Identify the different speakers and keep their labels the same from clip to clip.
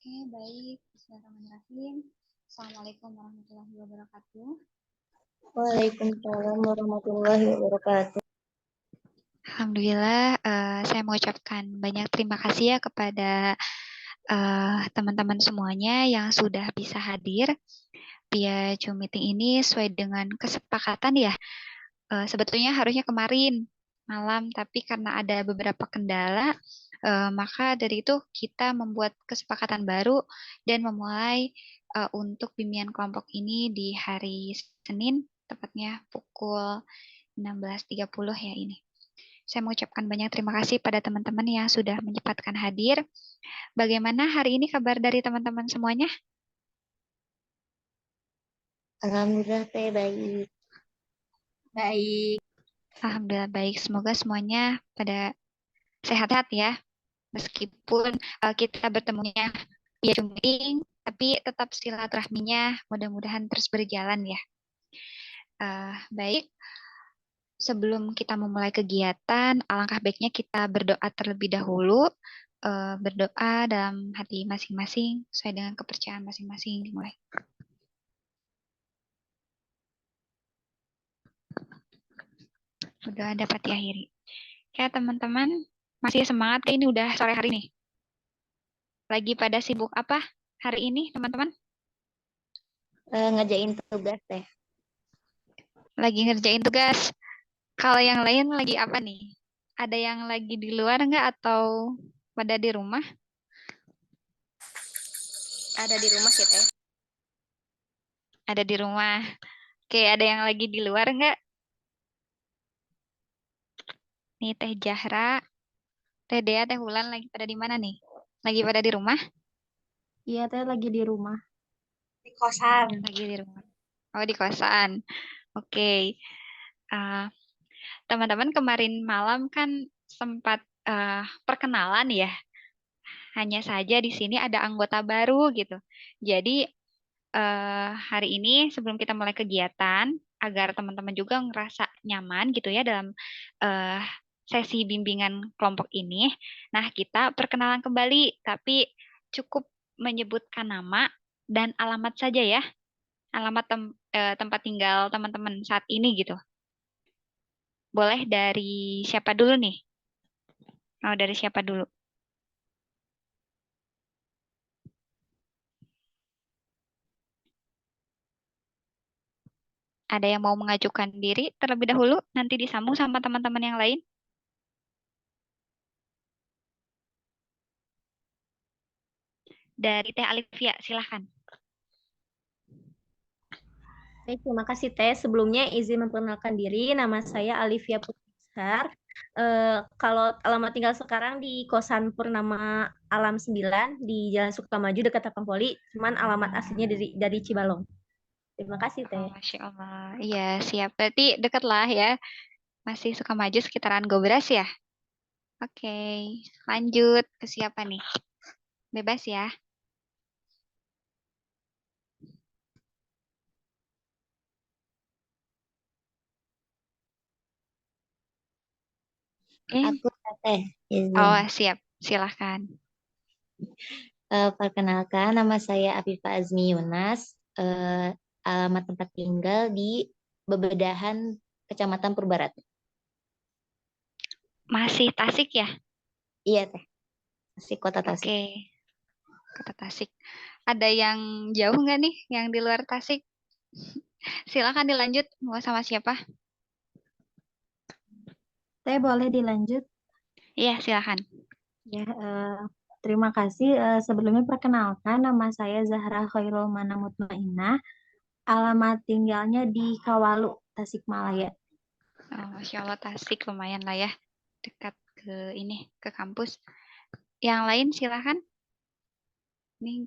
Speaker 1: Oke, baik. Bismillahirrahmanirrahim. Assalamualaikum warahmatullahi wabarakatuh.
Speaker 2: Waalaikumsalam warahmatullahi wabarakatuh.
Speaker 1: Alhamdulillah, saya mengucapkan banyak terima kasih ya kepada teman-teman semuanya yang sudah bisa hadir via Zoom meeting ini sesuai dengan kesepakatan ya. Sebetulnya harusnya kemarin malam, tapi karena ada beberapa kendala, maka dari itu kita membuat kesepakatan baru dan memulai untuk bimbingan kelompok ini di hari Senin, tepatnya pukul 16.30 ya ini. Saya mengucapkan banyak terima kasih pada teman-teman yang sudah menyempatkan hadir. Bagaimana hari ini kabar dari teman-teman semuanya?
Speaker 2: Alhamdulillah teh baik.
Speaker 3: Baik.
Speaker 1: Alhamdulillah baik. Semoga semuanya pada sehat-sehat ya. Meskipun kita bertemunya via Zoom meeting, tapi tetap silaturahminya mudah-mudahan terus berjalan ya. Baik, sebelum kita memulai kegiatan, alangkah baiknya kita berdoa terlebih dahulu. Berdoa dalam hati masing-masing, sesuai dengan kepercayaan masing-masing dimulai. Berdoa dapat diakhiri. Ya teman-teman, masih semangat ini udah sore hari nih. Lagi pada sibuk apa hari ini teman-teman?
Speaker 2: Ngerjain tugas teh.
Speaker 1: Lagi ngerjain tugas. Kalau yang lain lagi apa nih? Ada yang lagi di luar nggak atau pada di rumah?
Speaker 3: Ada di rumah sih teh.
Speaker 1: Ada di rumah. Oke, ada yang lagi di luar nggak? Nih Teh Jahra, Teh Dea, Teh Wulan lagi pada di mana nih? Lagi pada di rumah?
Speaker 2: Iya teh lagi di rumah.
Speaker 3: Di kosan.
Speaker 1: Lagi di rumah. Oh, di kosan. Oke. Ah, teman-teman kemarin malam kan sempat perkenalan ya. Hanya saja di sini ada anggota baru gitu. Jadi hari ini sebelum kita mulai kegiatan, agar teman-teman juga ngerasa nyaman gitu ya dalam eh, sesi bimbingan kelompok ini. Nah, kita perkenalan kembali, tapi cukup menyebutkan nama dan alamat saja ya. Alamat tempat tinggal teman-teman saat ini gitu. Boleh dari siapa dulu nih? Oh, dari siapa dulu? Ada yang mau mengajukan diri terlebih dahulu, nanti disambung sama teman-teman yang lain? Dari Teh Alifia, silahkan.
Speaker 2: Baik, terima kasih teh. Sebelumnya izin memperkenalkan diri. Nama saya Alivia Putrisar. Kalau alamat tinggal sekarang di Kosan Purnama Alam 9 di Jalan Sukamaju dekat Tapang Poli. Cuman alamat aslinya dari Cibalong. Terima kasih teh.
Speaker 1: Oh, Masya Allah. Iya, siap. Berarti deket lah ya. Masih suka maju sekitaran Gobras ya? Oke, lanjut ke siapa nih? Bebas ya.
Speaker 2: Aku teh izin.
Speaker 1: Oh, siap. Silahkan.
Speaker 2: Perkenalkan nama saya Afifah Azmi Yunas. Alamat tempat tinggal di Bebedahan Kecamatan Purbarat.
Speaker 1: Masih Tasik ya?
Speaker 2: Iya teh. Masih Kota Tasik.
Speaker 1: Oke, kota Tasik. Ada yang jauh nggak nih yang di luar Tasik? Silahkan dilanjut. Mau sama siapa?
Speaker 2: Teh boleh dilanjut?
Speaker 1: Iya, silahkan.
Speaker 2: Ya, terima kasih. Sebelumnya perkenalkan nama saya Zahra Khairul Mana Mutmainah. Alamat tinggalnya di Kawalu, Tasikmalaya.
Speaker 1: Oh, Masya Allah, Tasik lumayan lah ya. Dekat ke ini, ke kampus. Yang lain silahkan. Ini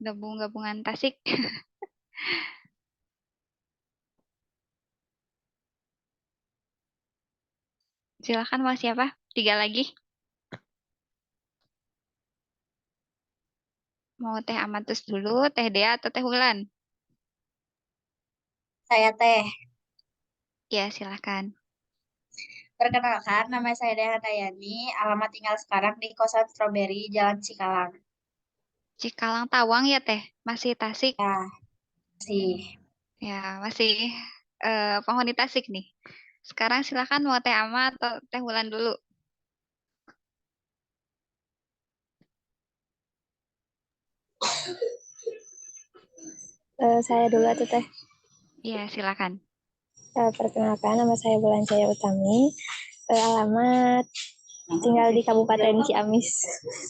Speaker 1: gabung-gabungan Tasik. Silahkan mau siapa? Tiga lagi. Mau Teh Amatus dulu, Teh Dea atau Teh Wulan?
Speaker 3: Saya teh.
Speaker 1: Ya, silahkan.
Speaker 3: Perkenalkan, nama saya Deha Dayani. Alamat tinggal sekarang di kosan Strawberry, Jalan Cikalang.
Speaker 1: Cikalang Tawang ya Teh, masih Tasik.
Speaker 3: Ya, sih.
Speaker 1: Ya, masih penghuni Tasik nih. Sekarang silakan mau Teh Ama atau Teh Wulan dulu.
Speaker 4: Saya dulu atau Teh.
Speaker 1: Iya, silakan.
Speaker 4: Perkenalkan, nama saya Bulan Jaya Utami. Alamat tinggal di Kabupaten Ciamis.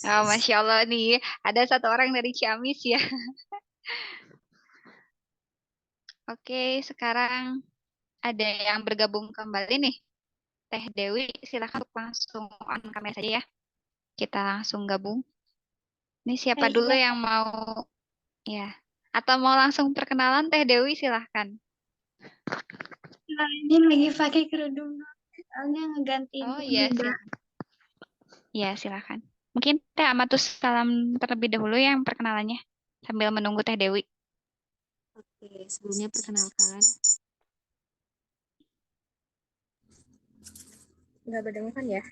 Speaker 1: Oh, Masya Allah nih, ada satu orang dari Ciamis ya. Oke, sekarang ada yang bergabung kembali nih. Teh Dewi, silakan langsung on kamera saja ya. Kita langsung gabung. Ini siapa dulu
Speaker 4: Iya.
Speaker 1: yang mau ya? Atau mau langsung perkenalan Teh Dewi silahkan.
Speaker 4: Ini lagi pakai kerudung. Soalnya ngegantiin
Speaker 1: Oh iya, silakan. Iya, silakan. Mungkin Teh Amatus salam terlebih dahulu yang perkenalannya sambil menunggu Teh Dewi.
Speaker 2: Oke, sebelumnya perkenalkan. Nggak berdengar kan ya?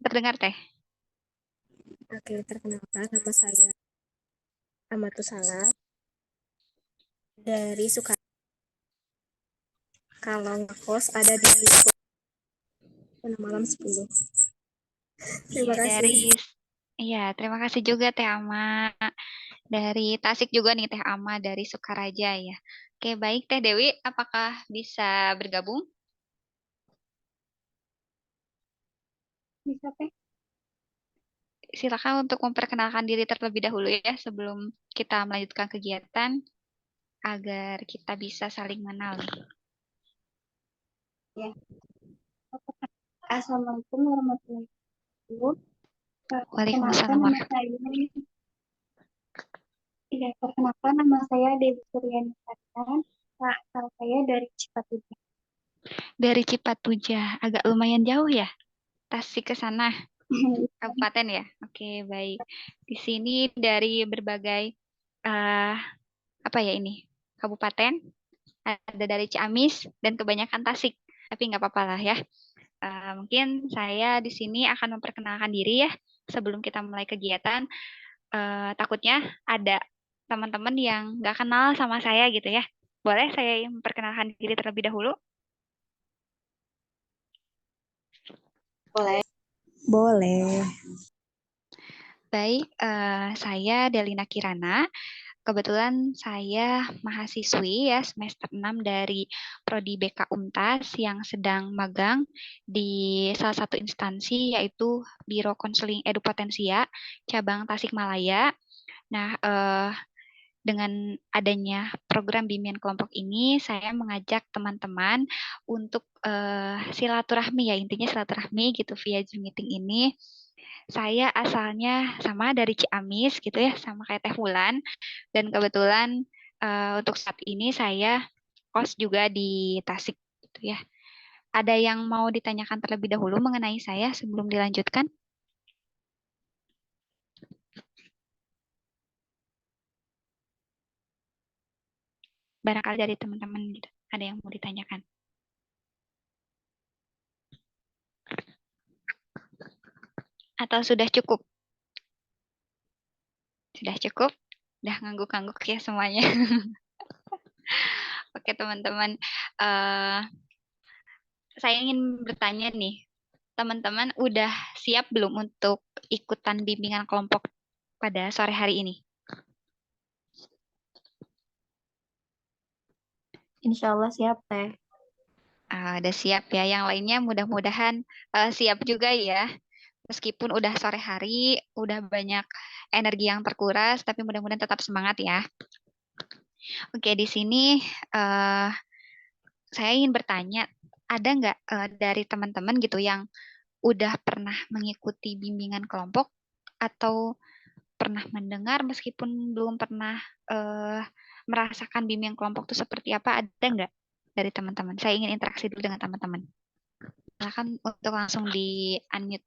Speaker 1: Terdengar Teh?
Speaker 2: Oke, perkenalkan nama saya Amatus Salah dari Sukarno. Kalau ngekos ada di malam 10. Terima
Speaker 1: Iya,
Speaker 2: kasih.
Speaker 1: Iya, terima kasih juga Teh Ama. Dari Tasik juga nih Teh Ama dari Sukaraja ya. Oke, baik Teh Dewi, apakah bisa bergabung?
Speaker 4: Bisa Teh.
Speaker 1: Silakan untuk memperkenalkan diri terlebih dahulu ya sebelum kita melanjutkan kegiatan agar kita bisa saling mengenal nih.
Speaker 4: Ya. Assalamualaikum warahmatullahi wabarakatuh.
Speaker 1: Waalaikumsalam
Speaker 4: Perkenalkan nama saya Dewi Suryani Sardan. Asal saya dari Cipatujah.
Speaker 1: Dari Cipatujah, agak lumayan jauh ya, Tasik ke sana, kabupaten ya. Oke, baik. Di sini dari berbagai eh apa ya ini? Kabupaten, ada dari Ciamis dan kebanyakan Tasik. Tapi nggak apa-apa lah ya. Mungkin saya di sini akan memperkenalkan diri ya sebelum kita mulai kegiatan. Takutnya ada teman-teman yang nggak kenal sama saya gitu ya. Boleh saya yang memperkenalkan diri terlebih dahulu?
Speaker 3: Boleh.
Speaker 4: Boleh.
Speaker 1: Baik, saya Delina Kirana. Kebetulan saya mahasiswi ya semester 6 dari Prodi BK Untas yang sedang magang di salah satu instansi yaitu Biro Konseling Edupatensia cabang Tasikmalaya. Nah, dengan adanya program bimbingan kelompok ini, saya mengajak teman-teman untuk silaturahmi ya, intinya silaturahmi gitu via Zoom meeting ini. Saya asalnya sama dari Ciamis gitu ya, sama kayak Teh Wulan. Dan kebetulan untuk saat ini saya kos juga di Tasik gitu ya. Ada yang mau ditanyakan terlebih dahulu mengenai saya sebelum dilanjutkan? Barangkali dari teman-teman gitu. Ada yang mau ditanyakan? Atau sudah cukup? Sudah cukup? Udah ngangguk-ngangguk ya semuanya. Oke teman-teman, eh saya ingin bertanya nih, teman-teman udah siap belum untuk ikutan bimbingan kelompok pada sore hari ini?
Speaker 2: Insya Allah siap, Teh.
Speaker 1: Udah siap ya. Yang lainnya mudah-mudahan siap juga ya. Meskipun udah sore hari, udah banyak energi yang terkuras, tapi mudah-mudahan tetap semangat ya. Oke, di sini eh, saya ingin bertanya, ada nggak dari teman-teman gitu yang udah pernah mengikuti bimbingan kelompok atau pernah mendengar meskipun belum pernah eh, merasakan bimbingan kelompok itu seperti apa? Ada nggak dari teman-teman? Saya ingin interaksi dulu dengan teman-teman. Silakan untuk langsung di unmute.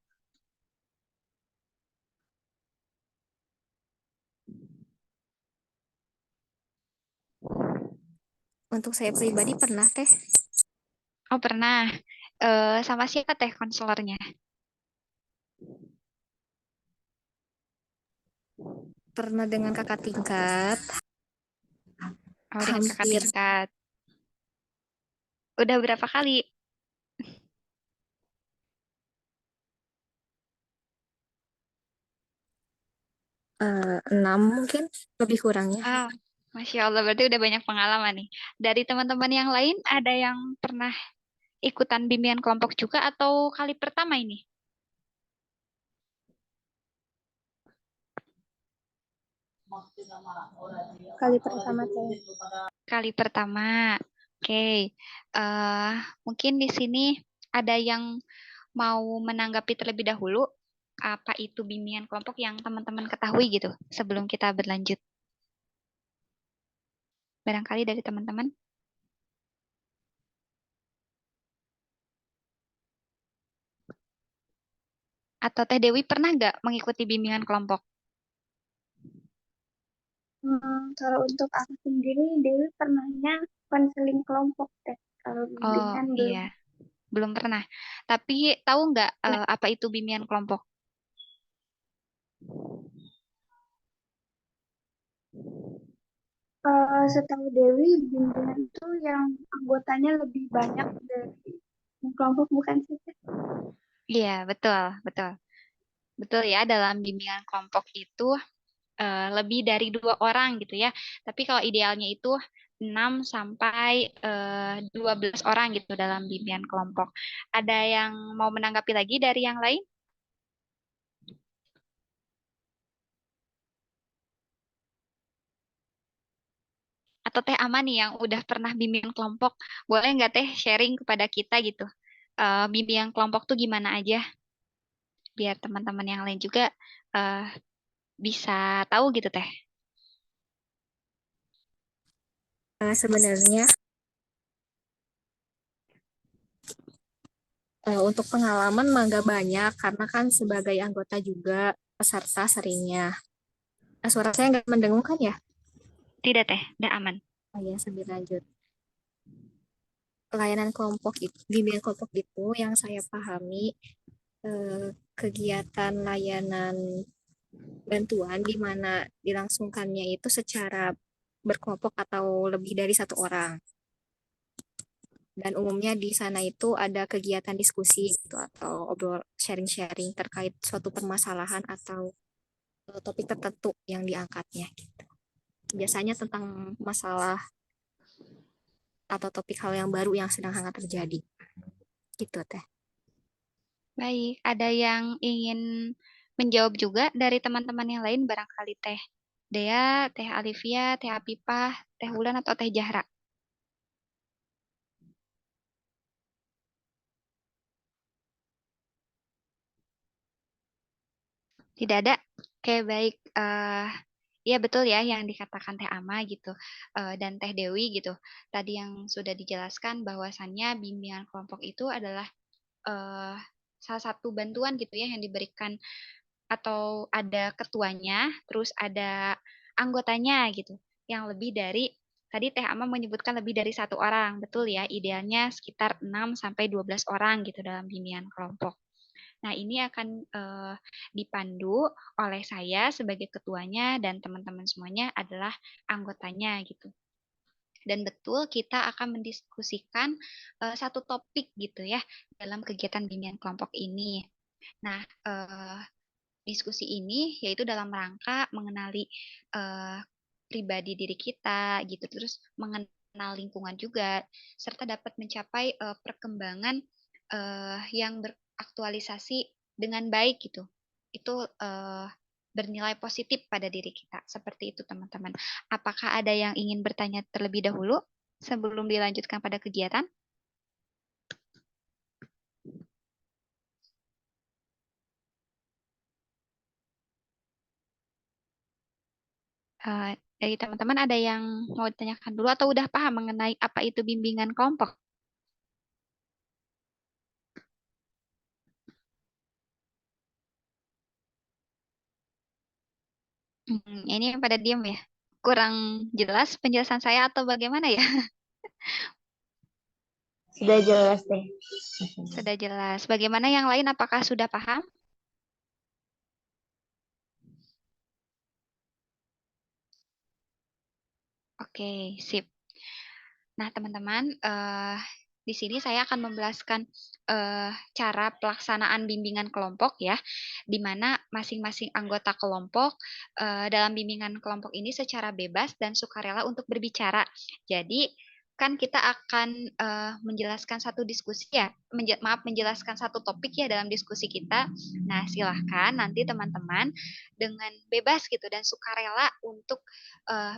Speaker 2: Untuk saya pribadi pernah, Teh.
Speaker 1: Oh pernah. Sama siapa teh konselornya?
Speaker 5: Pernah dengan kakak tingkat,
Speaker 1: Oh, dengan kakak
Speaker 5: hampir
Speaker 1: tingkat. Udah berapa kali?
Speaker 5: 6 mungkin, lebih kurangnya.
Speaker 1: Ah, Masya Allah, berarti udah banyak pengalaman nih. Dari teman-teman yang lain, ada yang pernah ikutan bimbingan kelompok juga atau kali pertama ini?
Speaker 4: Kali pertama teh.
Speaker 1: Kali pertama. Oke. eh Mungkin di sini ada yang mau menanggapi terlebih dahulu apa itu bimbingan kelompok yang teman-teman ketahui gitu sebelum kita berlanjut. Barangkali dari teman-teman. Atau Teh Dewi pernah nggak mengikuti bimbingan kelompok?
Speaker 4: Kalau untuk aku sendiri, Dewi pernahnya konseling kelompok teh. Kalau
Speaker 1: Oh
Speaker 4: bimbingan belum.
Speaker 1: iya, belum pernah. Tapi tahu nggak
Speaker 4: Nah,
Speaker 1: apa itu bimbingan kelompok?
Speaker 4: setahu Dewi, bimbingan itu yang anggotanya lebih banyak dari kelompok, bukan sih Teh?
Speaker 1: Iya, betul, betul. Betul ya, dalam bimbingan kelompok itu lebih dari 2 orang gitu ya. Tapi kalau idealnya itu 6 sampai 12 orang gitu dalam bimbingan kelompok. Ada yang mau menanggapi lagi dari yang lain? Atau Teh Ama nih yang udah pernah bimbingan kelompok, boleh nggak Teh sharing kepada kita gitu? Bimbingan kelompok tuh gimana aja? Biar teman-teman yang lain juga eh, bisa tahu gitu Teh.
Speaker 5: Sebenarnya untuk pengalaman mah nggak banyak karena kan sebagai anggota juga peserta seringnya. Suara saya nggak mendengung kan ya?
Speaker 1: Tidak Teh, udah aman.
Speaker 5: Oh ya, sambil lanjut. Layanan kelompok itu, bimbingan kelompok itu yang saya pahami kegiatan layanan bantuan di mana dilangsungkannya itu secara berkelompok atau lebih dari 1 orang. Dan umumnya di sana itu ada kegiatan diskusi gitu atau obrol sharing-sharing terkait suatu permasalahan atau topik tertentu yang diangkatnya gitu. Biasanya tentang masalah atau topik hal yang baru yang sedang hangat terjadi. Gitu teh.
Speaker 1: Baik, ada yang ingin menjawab juga dari teman-teman yang lain barangkali Teh Dea, Teh Alivia, Teh Apipah, Teh Wulan atau Teh Jahra? Tidak ada? Oke, baik. Ya betul ya yang dikatakan Teh Ama gitu dan Teh Dewi gitu. Tadi yang sudah dijelaskan bahwasannya bimbingan kelompok itu adalah eh, salah satu bantuan gitu ya yang diberikan atau ada ketuanya, terus ada anggotanya gitu, yang lebih dari tadi Teh Ama menyebutkan lebih dari 1 orang, betul ya? Idealnya sekitar 6 sampai 12 orang gitu dalam bimbingan kelompok. Nah, ini akan dipandu oleh saya sebagai ketuanya dan teman-teman semuanya adalah anggotanya gitu. Dan betul kita akan mendiskusikan satu topik gitu ya dalam kegiatan bimbingan kelompok ini. Nah, diskusi ini yaitu dalam rangka mengenali eh, pribadi diri kita gitu, terus mengenal lingkungan juga, serta dapat mencapai perkembangan yang beraktualisasi dengan baik gitu. Itu bernilai positif pada diri kita. Seperti itu teman-teman. Apakah ada yang ingin bertanya terlebih dahulu sebelum dilanjutkan pada kegiatan? Dari teman-teman ada yang mau ditanyakan dulu atau udah paham mengenai apa itu bimbingan kelompok? Ini yang pada diam ya. Kurang jelas penjelasan saya atau bagaimana ya?
Speaker 2: Sudah jelas deh.
Speaker 1: Sudah jelas. Bagaimana yang lain? Apakah sudah paham? Oke, sip. Nah, teman-teman, di sini saya akan menjelaskan cara pelaksanaan bimbingan kelompok ya, di mana masing-masing anggota kelompok dalam bimbingan kelompok ini secara bebas dan sukarela untuk berbicara. Jadi, kan kita akan menjelaskan satu diskusi ya, menjelaskan satu topik ya dalam diskusi kita. Nah, silahkan nanti teman-teman dengan bebas gitu dan sukarela untuk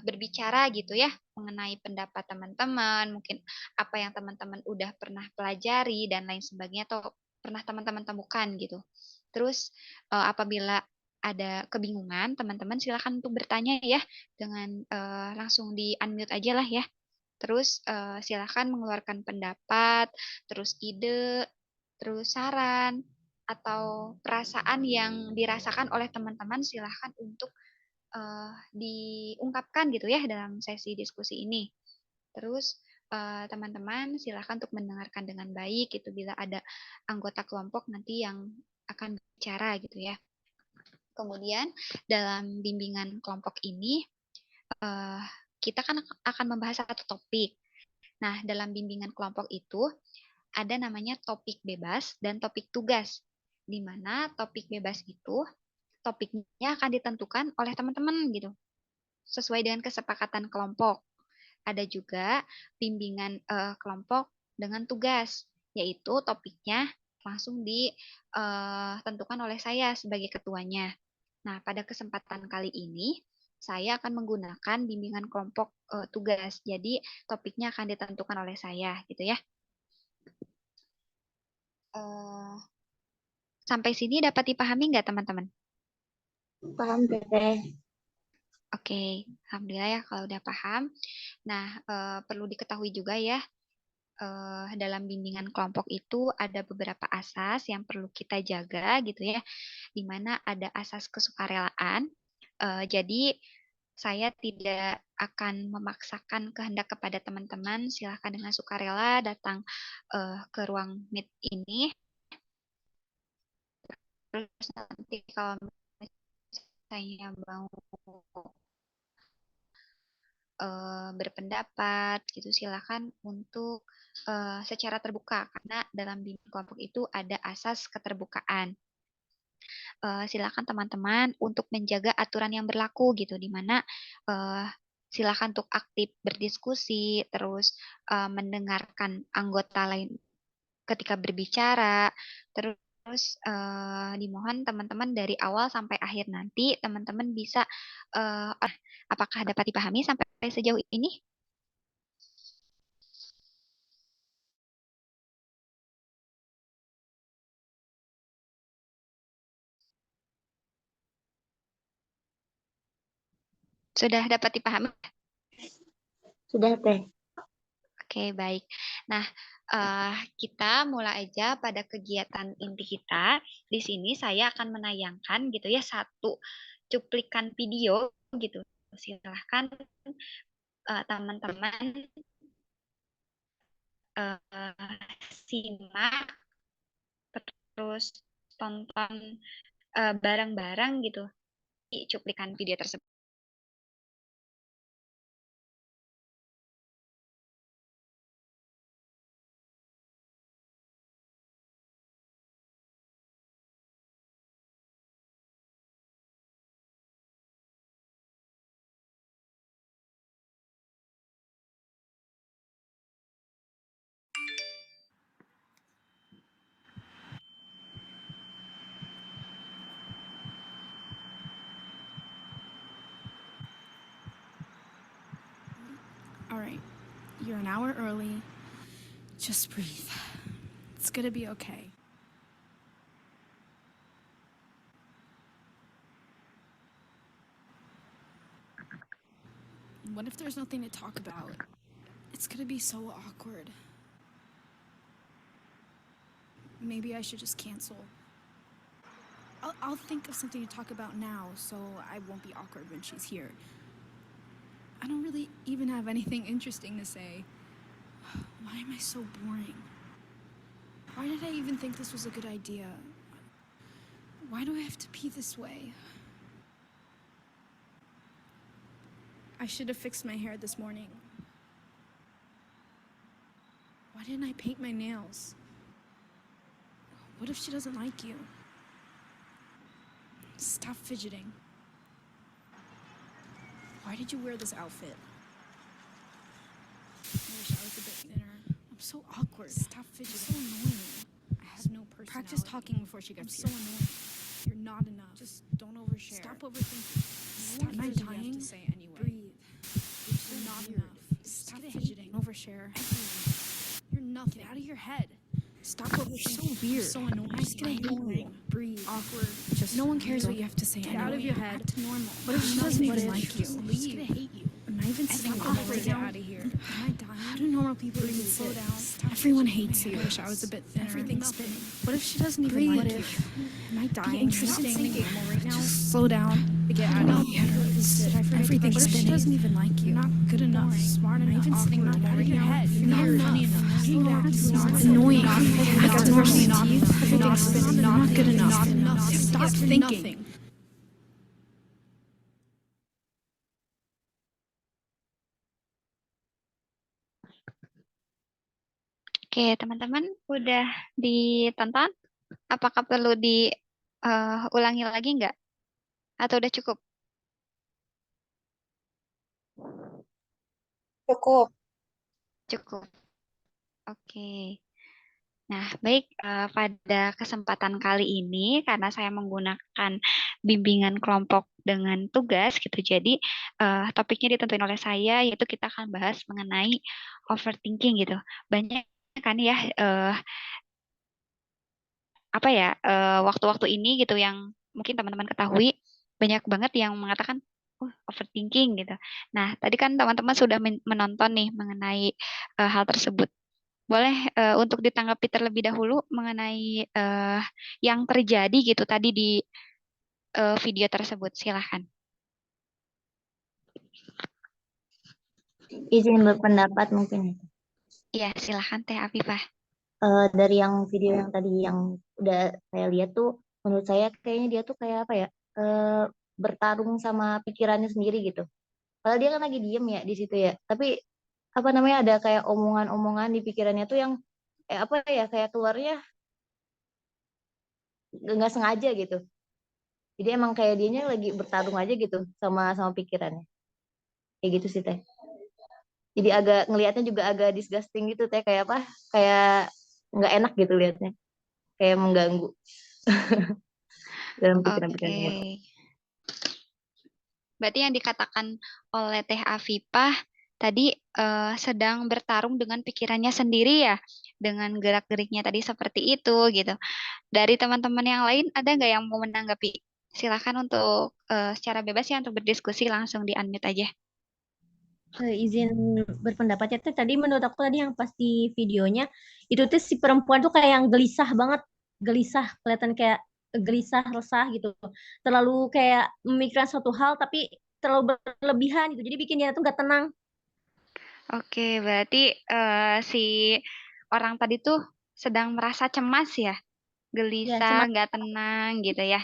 Speaker 1: berbicara gitu ya mengenai pendapat teman-teman, mungkin apa yang teman-teman udah pernah pelajari dan lain sebagainya atau pernah teman-teman temukan gitu. Terus apabila ada kebingungan, teman-teman silakan untuk bertanya ya dengan langsung di unmute aja lah ya. Terus silakan mengeluarkan pendapat, terus ide, terus saran atau perasaan yang dirasakan oleh teman-teman silahkan untuk diungkapkan gitu ya dalam sesi diskusi ini. Terus teman-teman silakan untuk mendengarkan dengan baik gitu bila ada anggota kelompok nanti yang akan bicara gitu ya. Kemudian dalam bimbingan kelompok ini kita kan akan membahas satu topik. Nah, dalam bimbingan kelompok itu ada namanya topik bebas dan topik tugas. Di mana topik bebas itu topiknya akan ditentukan oleh teman-teman gitu, sesuai dengan kesepakatan kelompok. Ada juga bimbingan kelompok dengan tugas, yaitu topiknya langsung ditentukan oleh saya sebagai ketuanya. Nah, pada kesempatan kali ini, saya akan menggunakan bimbingan kelompok tugas. Jadi, topiknya akan ditentukan oleh saya, gitu ya. Sampai sini dapat dipahami nggak, teman-teman?
Speaker 3: Paham, Teteh.
Speaker 1: Oke, alhamdulillah ya kalau udah paham. Nah, perlu diketahui juga ya, dalam bimbingan kelompok itu ada beberapa asas yang perlu kita jaga gitu ya, di mana ada asas kesukarelaan. Jadi saya tidak akan memaksakan kehendak kepada teman-teman, silahkan dengan sukarela datang ke ruang meet ini. Terus nanti kalau misalnya mau berpendapat gitu silakan untuk secara terbuka karena dalam bimbingan kelompok itu ada asas keterbukaan. Silakan teman-teman untuk menjaga aturan yang berlaku gitu di mana silakan untuk aktif berdiskusi terus mendengarkan anggota lain ketika berbicara terus dimohon teman-teman dari awal sampai akhir nanti teman-teman bisa apakah dapat dipahami sampai sejauh ini? Sudah dapat dipahami?
Speaker 3: Sudah, Teh.
Speaker 1: Oke, baik. Nah, kita mulai aja pada kegiatan inti kita. Di sini saya akan menayangkan gitu ya satu cuplikan video gitu. Silahkan teman-teman simak terus tonton bareng-bareng gitu di cuplikan video tersebut.
Speaker 6: All right, you're an hour early. Just breathe. It's gonna be okay. What if there's nothing to talk about? It's gonna be so awkward. Maybe I should just cancel. I'll think of something to talk about now, so I won't be awkward when she's here. I don't really even have anything interesting to say. Why am I so boring? Why did I even think this was a good idea? Why do I have to be this way? I should have fixed my hair this morning. Why didn't I paint my nails? What if she doesn't like you? Stop fidgeting. Why did you wear this outfit? I wish I was a bit thinner. I'm so awkward. Stop fidgeting. So annoying. I have no personality. Practice talking before she gets here. I'm so annoying. You're not enough. Just don't overshare. Stop overthinking. Am I dying? To say anyway. Breathe. You're not enough. Stop fidgeting. Overshare. You're nothing. Get out of your head. Stop overthinking. So weird. So annoying. Just get boring. Breathe. Awkward. Just no one cares what you have to say. Get out of your head. Act normal. What if she doesn't even like you? She's gonna hate you. I'm not even sitting over. Get out of here. Am I dying? How do normal people even slow down? Everyone hates you. I wish I was a bit thinner. Everything's spinning. What if she doesn't even like you? Am I dying? Be interesting. Right now. Just slow down. Get out of here. Everything's spinning. What if she doesn't even like you? You're not good enough. Smart enough. Even sitting out of your head. You're not funny enough. It's annoying. I got to brush my teeth. Everything's spinning. Not good enough. Stop thinking.
Speaker 1: Oke, teman-teman udah ditonton? Apakah perlu diulangi lagi nggak? Atau udah cukup?
Speaker 3: Cukup.
Speaker 1: Cukup. Oke. Nah, baik, pada kesempatan kali ini karena saya menggunakan bimbingan kelompok dengan tugas gitu. Jadi topiknya ditentuin oleh saya, yaitu kita akan bahas mengenai overthinking gitu. Banyak kan ya waktu-waktu ini gitu yang mungkin teman-teman ketahui, banyak banget yang mengatakan overthinking gitu. Nah, tadi kan teman-teman sudah menonton nih mengenai hal tersebut. Boleh untuk ditanggapi terlebih dahulu mengenai yang terjadi gitu tadi di video tersebut. Silahkan.
Speaker 3: Izin berpendapat mungkin.
Speaker 1: Iya, silahkan Teh Afifah.
Speaker 3: Dari yang video yang tadi yang udah saya lihat tuh, menurut saya kayaknya dia tuh kayak apa ya, bertarung sama pikirannya sendiri gitu. Padahal dia kan lagi diem ya di situ ya. Tapi apa namanya, ada kayak omongan-omongan di pikirannya tuh yang apa ya, kayak keluarnya nggak sengaja gitu. Jadi emang kayak dianya lagi bertarung aja gitu sama pikirannya. Kayak gitu sih Teh. Jadi agak ngelihatnya juga agak disgusting gitu Teh, kayak apa? Kayak nggak enak gitu lihatnya. Kayak mengganggu dalam pikiran-pikiran
Speaker 1: Oke.
Speaker 3: saya.
Speaker 1: Berarti yang dikatakan oleh Teh Afifah tadi sedang bertarung dengan pikirannya sendiri ya, dengan gerak-geriknya tadi seperti itu gitu. Dari teman-teman yang lain ada nggak yang mau menanggapi? Silakan untuk secara bebas ya untuk berdiskusi, langsung di unmute aja.
Speaker 2: Izin berpendapatnya tuh tadi menurut aku tadi yang pas di videonya itu tuh si perempuan tuh kayak yang gelisah banget, gelisah, kelihatan kayak gelisah, resah gitu. Terlalu kayak memikirkan suatu hal tapi terlalu berlebihan gitu. Jadi bikin dia tuh nggak tenang.
Speaker 1: Oke, berarti si orang tadi tuh sedang merasa cemas ya,
Speaker 2: Ya,
Speaker 1: gelisah,
Speaker 2: cemas.
Speaker 1: nggak tenang gitu ya.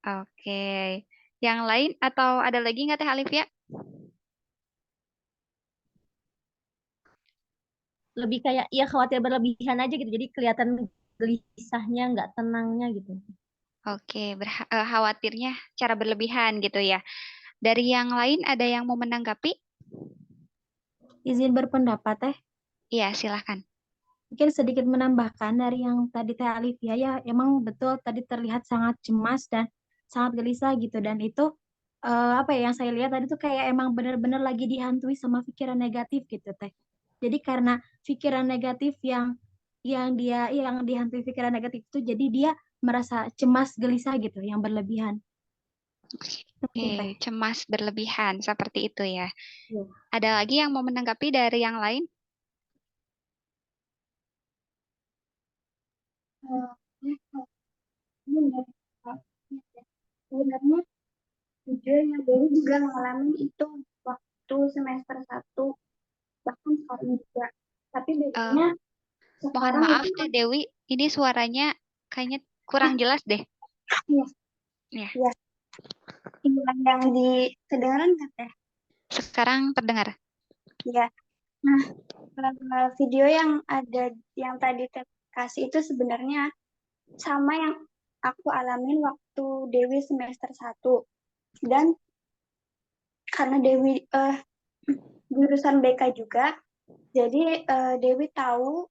Speaker 1: Oke, yang lain atau ada lagi nggak Teh Alifia?
Speaker 2: Lebih kayak ya khawatir berlebihan aja gitu. Jadi kelihatan gelisahnya, nggak tenangnya gitu.
Speaker 1: Oke, khawatirnya cara berlebihan gitu ya. Dari yang lain ada yang mau menanggapi?
Speaker 7: Izin berpendapat Teh.
Speaker 1: Iya, silahkan.
Speaker 7: Mungkin sedikit menambahkan dari yang tadi Teh Alifia, ya emang betul tadi terlihat sangat cemas dan sangat gelisah gitu, dan itu apa ya yang saya lihat tadi tuh kayak emang benar-benar lagi dihantui sama pikiran negatif gitu Teh. Jadi karena pikiran negatif yang dihantui pikiran negatif itu, jadi dia merasa cemas gelisah gitu yang berlebihan.
Speaker 1: Oke, cemas berlebihan seperti itu ya.
Speaker 7: Ya.
Speaker 1: Ada lagi yang mau menanggapi dari yang lain?
Speaker 3: Sebenarnya jujurnya Dewi juga ngalamin itu waktu semester 1, bahkan sekarang juga. Tapi bedanya
Speaker 1: Mohon
Speaker 3: sekarang
Speaker 1: maaf Teh Dewi, ini suaranya kayaknya kurang jelas deh.
Speaker 3: Iya.
Speaker 1: Ya.
Speaker 3: Iya. Yang di kedengaran nggak Teh?
Speaker 1: Sekarang terdengar.
Speaker 8: Ya. Nah, video yang tadi Teh kasih itu sebenarnya sama yang aku alamin waktu Dewi semester 1. Dan karena Dewi jurusan BK juga, jadi Dewi tahu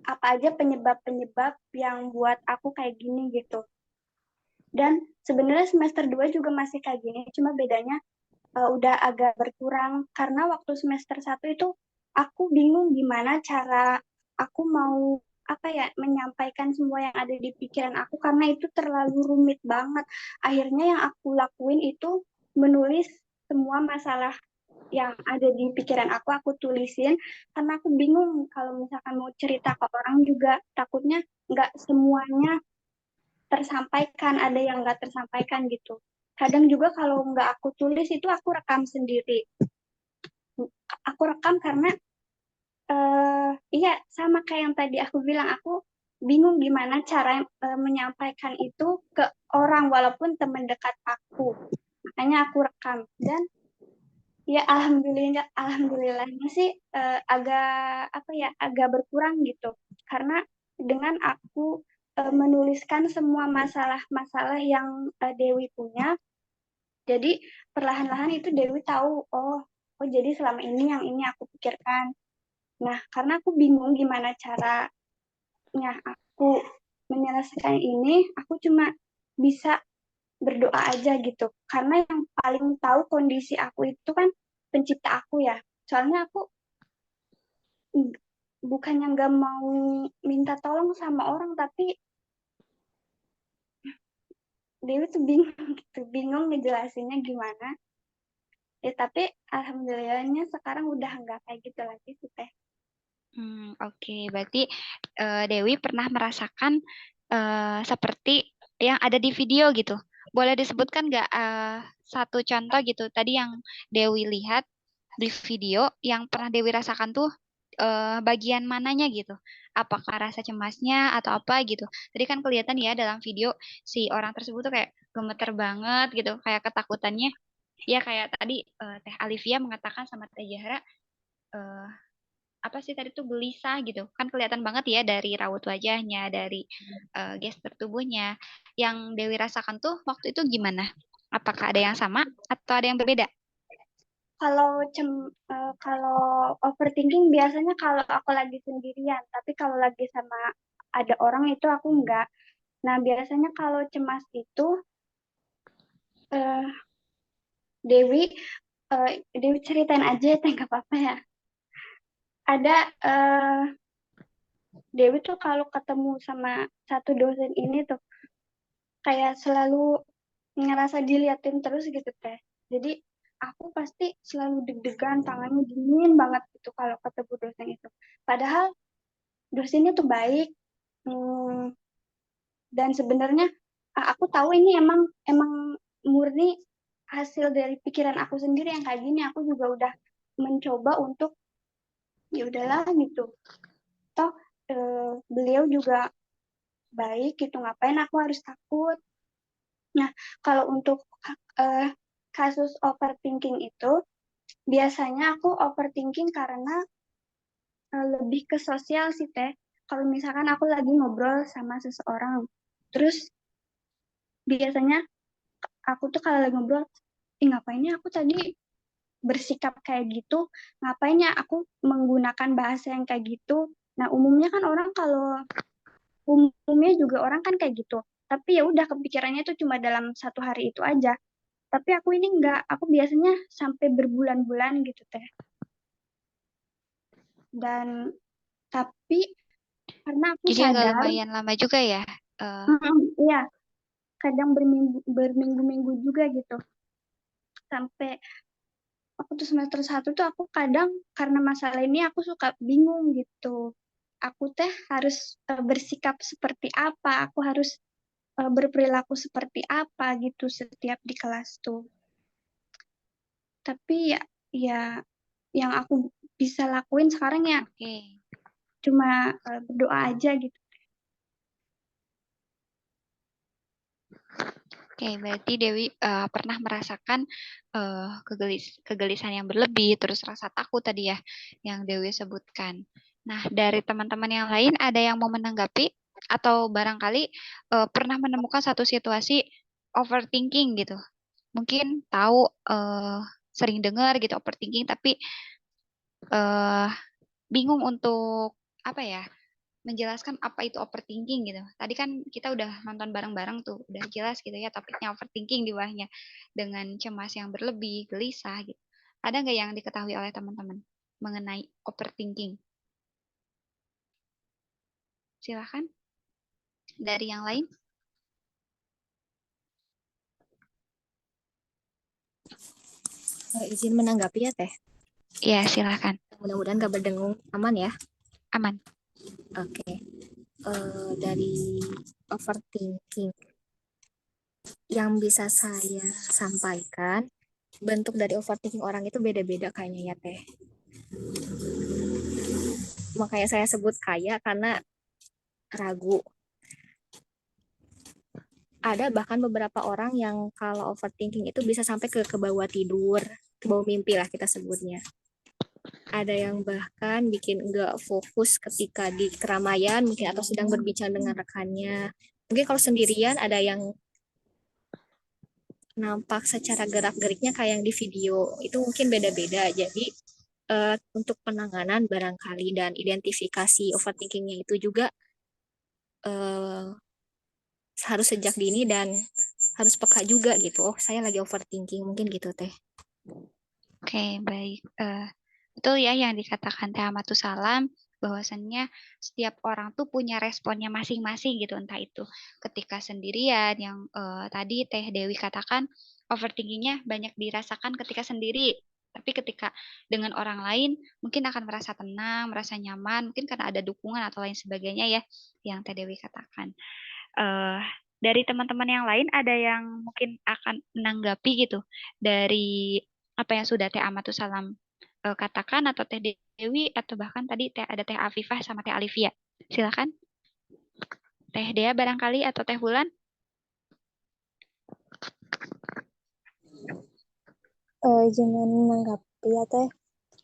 Speaker 8: apa aja penyebab-penyebab yang buat aku kayak gini gitu. Dan sebenarnya semester 2 juga masih kayak gini, cuma bedanya udah agak berkurang karena waktu semester 1 itu aku bingung gimana cara aku mau menyampaikan semua yang ada di pikiran aku karena itu terlalu rumit banget. Akhirnya yang aku lakuin itu menulis semua masalah yang ada di pikiran aku tulisin karena aku bingung kalau misalkan mau cerita ke orang juga takutnya nggak semuanya tersampaikan, ada yang nggak tersampaikan gitu. Kadang juga kalau nggak aku tulis itu aku rekam sendiri. Aku rekam karena iya sama kayak yang tadi aku bilang, aku bingung gimana cara menyampaikan itu ke orang walaupun teman dekat aku. Makanya aku rekam dan ya alhamdulillahnya sih agak berkurang gitu. Karena dengan aku menuliskan semua masalah-masalah yang Dewi punya, jadi perlahan-lahan itu Dewi tahu, oh jadi selama ini yang ini aku pikirkan. Nah, karena aku bingung gimana caranya aku menyelesaikan ini, aku cuma bisa berdoa aja gitu. Karena yang paling tahu kondisi aku itu kan pencipta aku ya. Soalnya aku bukannya nggak mau minta tolong sama orang, tapi Dewi tuh bingung gitu, bingung ngejelasinnya gimana. Ya tapi alhamdulillahnya sekarang udah nggak kayak gitu lagi sih Teh.
Speaker 1: Oke, berarti Dewi pernah merasakan seperti yang ada di video gitu. Boleh disebutkan nggak satu contoh gitu? Tadi yang Dewi lihat di video yang pernah Dewi rasakan tuh bagian mananya gitu? Apakah rasa cemasnya atau apa gitu? Tadi kan kelihatan ya dalam video si orang tersebut tuh kayak gemeter banget gitu, kayak ketakutannya. Ya kayak tadi Teh Alivia mengatakan sama Teh Zahra, apa sih tadi tuh gelisah gitu kan kelihatan banget ya dari raut wajahnya, dari gestur tubuhnya. Yang Dewi rasakan tuh waktu itu gimana? Apakah ada yang sama atau ada yang berbeda?
Speaker 8: Kalau overthinking biasanya kalau aku lagi sendirian, tapi kalau lagi sama ada orang itu aku enggak. Nah, biasanya kalau cemas itu Dewi Dewi ceritain aja ya, nggak apa-apa ya. Ada Dewi tuh kalau ketemu sama satu dosen ini tuh kayak selalu ngerasa diliatin terus gitu Teh. Jadi aku pasti selalu deg-degan, tangannya dingin banget gitu kalau ketemu dosen itu. Padahal dosennya tuh baik, dan sebenarnya aku tahu ini emang murni hasil dari pikiran aku sendiri yang kayak gini. Aku juga udah mencoba untuk ya udahlah gitu. Toh beliau juga baik gitu, ngapain aku harus takut. Nah, kalau untuk kasus overthinking itu, biasanya aku overthinking karena lebih ke sosial sih Teh. Kalau misalkan aku lagi ngobrol sama seseorang, terus biasanya aku tuh kalau lagi ngobrol, ngapainnya aku tadi bersikap kayak gitu, ngapainnya aku menggunakan bahasa yang kayak gitu. Nah, umumnya kan orang kalau umumnya juga orang kan kayak gitu. Tapi ya udah kepikirannya itu cuma dalam satu hari itu aja. Tapi aku ini enggak, aku biasanya sampai berbulan-bulan gitu Teh. Dan tapi karena aku
Speaker 1: Jadi agak
Speaker 8: sadar,
Speaker 1: lumayan lama juga ya.
Speaker 8: iya, kadang berminggu-minggu juga gitu. Sampai waktu semester 1 tuh aku kadang karena masalah ini aku suka bingung gitu. Aku teh harus bersikap seperti apa, aku harus berperilaku seperti apa gitu setiap di kelas tuh. Tapi ya yang aku bisa lakuin sekarang ya cuma berdoa aja gitu.
Speaker 1: Oke, berarti Dewi pernah merasakan kegelisahan yang berlebih, terus rasa takut tadi ya, yang Dewi sebutkan. Nah, dari teman-teman yang lain ada yang mau menanggapi atau barangkali pernah menemukan satu situasi overthinking gitu. Mungkin tahu sering dengar gitu overthinking, tapi eh, bingung untuk apa ya? Menjelaskan apa itu overthinking gitu. Tadi kan kita udah nonton bareng-bareng tuh, udah jelas gitu ya topiknya overthinking di bawahnya dengan cemas yang berlebih, gelisah gitu. Ada nggak yang diketahui oleh teman-teman mengenai overthinking? Silahkan dari yang lain.
Speaker 5: Izin menanggapi ya, Teh.
Speaker 1: Ya, silahkan.
Speaker 5: Mudah-mudahan gak berdengung, aman ya.
Speaker 1: Aman.
Speaker 5: Oke. Dari overthinking yang bisa saya sampaikan, bentuk dari overthinking orang itu beda-beda kayaknya ya, Teh. Makanya saya sebut kaya karena ragu. Ada bahkan beberapa orang yang kalau overthinking itu bisa sampai ke bawah tidur, ke bawah mimpi lah kita sebutnya. Ada yang bahkan bikin nggak fokus ketika di keramaian mungkin atau sedang berbincang dengan rekannya. Mungkin kalau sendirian ada yang nampak secara gerak-geriknya kayak yang di video. Itu mungkin beda-beda. Jadi untuk penanganan barangkali dan identifikasi overthinkingnya itu juga harus sejak dini dan harus peka juga gitu. Oh, saya lagi overthinking mungkin gitu, Teh.
Speaker 1: Oke, baik. Betul ya yang dikatakan Teh Amatus Salam, bahwasannya setiap orang tuh punya responnya masing-masing gitu, entah itu ketika sendirian yang tadi Teh Dewi katakan overthinkingnya banyak dirasakan ketika sendiri, tapi ketika dengan orang lain mungkin akan merasa tenang, merasa nyaman, mungkin karena ada dukungan atau lain sebagainya ya yang Teh Dewi katakan. eh dari teman-teman yang lain ada yang mungkin akan menanggapi gitu dari apa yang sudah Teh Amatus Salam katakan atau Teh Dewi atau bahkan tadi ada Teh Afifah sama Teh Alivia. Silakan. Teh Dea barangkali atau Teh Bulan.
Speaker 4: Izin menanggapi ya, Teh.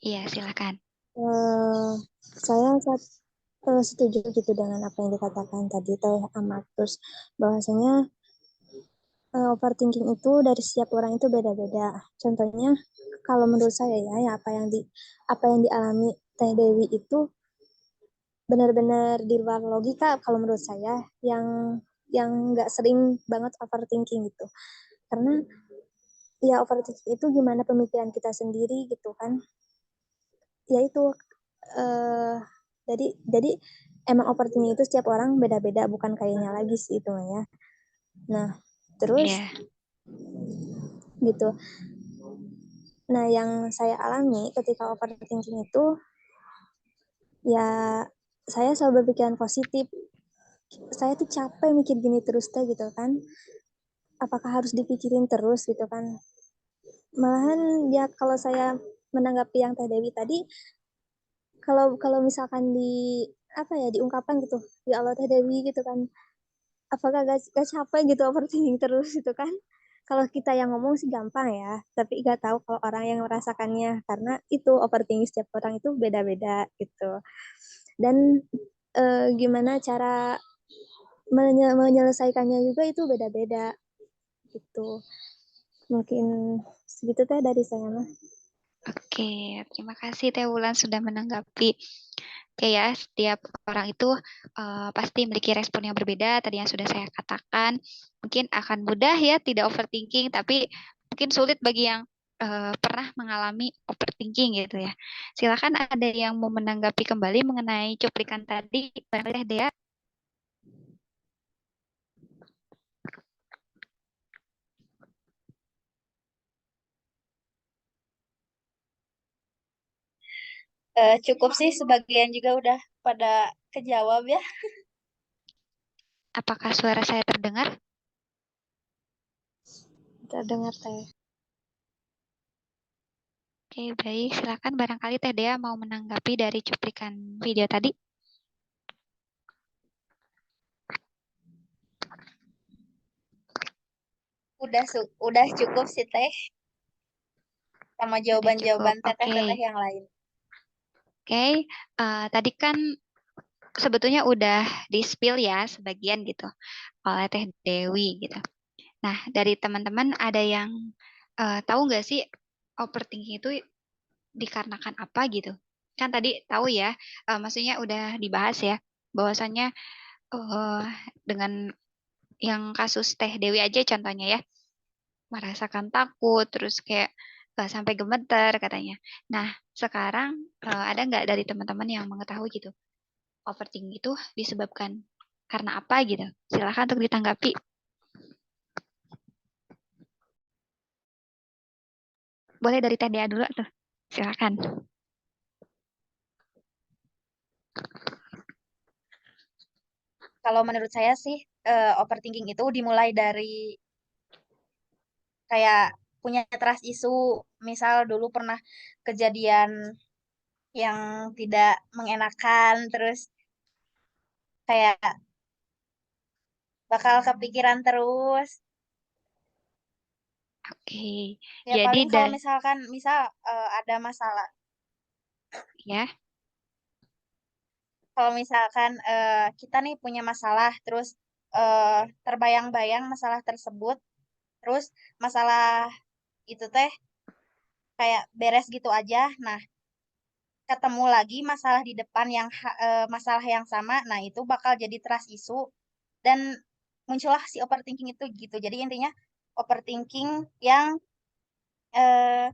Speaker 1: Iya, silakan.
Speaker 4: Saya setuju gitu dengan apa yang dikatakan tadi Teh Amatus, bahwasanya overthinking itu dari setiap orang itu beda-beda. Contohnya kalau menurut saya ya apa yang dialami Teh Dewi itu benar-benar di luar logika kalau menurut saya, yang nggak sering banget overthinking gitu. Karena ya overthinking itu gimana pemikiran kita sendiri gitu kan. Ya itu eh jadi emang overthinking itu setiap orang beda-beda, bukan kayaknya lagi sih itu ya. Nah, terus
Speaker 1: Iya.
Speaker 4: gitu. Nah, yang saya alami ketika overthinking itu ya saya selalu berpikiran positif. Saya tuh capek mikir gini terus teh gitu kan. Apakah harus dipikirin terus gitu kan? Malahan ya kalau saya menanggapi yang Teh Dewi tadi, kalau kalau misalkan apa ya diungkapkan gitu, ya Allah Teh Dewi gitu kan, apakah gak capek gitu overthinking terus gitu kan? Kalau kita yang ngomong sih gampang ya, tapi gak tahu kalau orang yang merasakannya, karena itu overthinking setiap orang itu beda-beda gitu. Dan gimana cara menyelesaikannya juga itu beda-beda gitu. Mungkin segitu teh dari saya mah.
Speaker 1: Oke, terima kasih Teh Wulan sudah menanggapi. Oke ya, setiap orang itu pasti memiliki respon yang berbeda. Tadi yang sudah saya katakan, mungkin akan mudah ya tidak overthinking, tapi mungkin sulit bagi yang pernah mengalami overthinking gitu ya. Silakan ada yang mau menanggapi kembali mengenai cuplikan tadi, Teh Dea.
Speaker 2: Cukup sih, sebagian juga udah pada kejawab ya.
Speaker 1: Apakah suara saya terdengar?
Speaker 4: Terdengar Teh.
Speaker 1: Oke, baik. Silakan barangkali Teh Dea mau menanggapi dari cuplikan video tadi.
Speaker 2: Udah cukup sih Teh sama
Speaker 1: Udah cukup.
Speaker 2: jawaban-jawaban
Speaker 1: Oke.
Speaker 2: teteh-teteh yang lain.
Speaker 1: Oke, tadi kan sebetulnya udah di-spill ya sebagian gitu oleh Teh Dewi gitu. Nah, dari teman-teman ada yang tahu nggak sih overthinking itu dikarenakan apa gitu? Kan tadi tahu ya, maksudnya udah dibahas ya, bahwasannya eh, dengan yang kasus Teh Dewi aja contohnya ya, merasakan takut, terus kayak sampai gemeter katanya. Nah, sekarang ada nggak dari teman-teman yang mengetahui gitu, overthinking itu disebabkan karena apa gitu? Silahkan untuk ditanggapi. Boleh dari Teh Dea dulu tuh. Silakan.
Speaker 2: Kalau menurut saya sih overthinking itu dimulai dari kayak punya trust isu. Misal dulu pernah kejadian yang tidak mengenakan, terus kayak bakal kepikiran terus.
Speaker 1: Oke.
Speaker 2: Ya
Speaker 1: Jadi
Speaker 2: paling kalau misalkan ada masalah,
Speaker 1: ya.
Speaker 2: kalau misalkan kita nih punya masalah, terus terbayang-bayang masalah tersebut, terus masalah itu teh kayak beres gitu aja. Nah, ketemu lagi masalah di depan yang masalah yang sama, nah itu bakal jadi trust issue dan muncullah si overthinking itu gitu. Jadi intinya overthinking yang eh,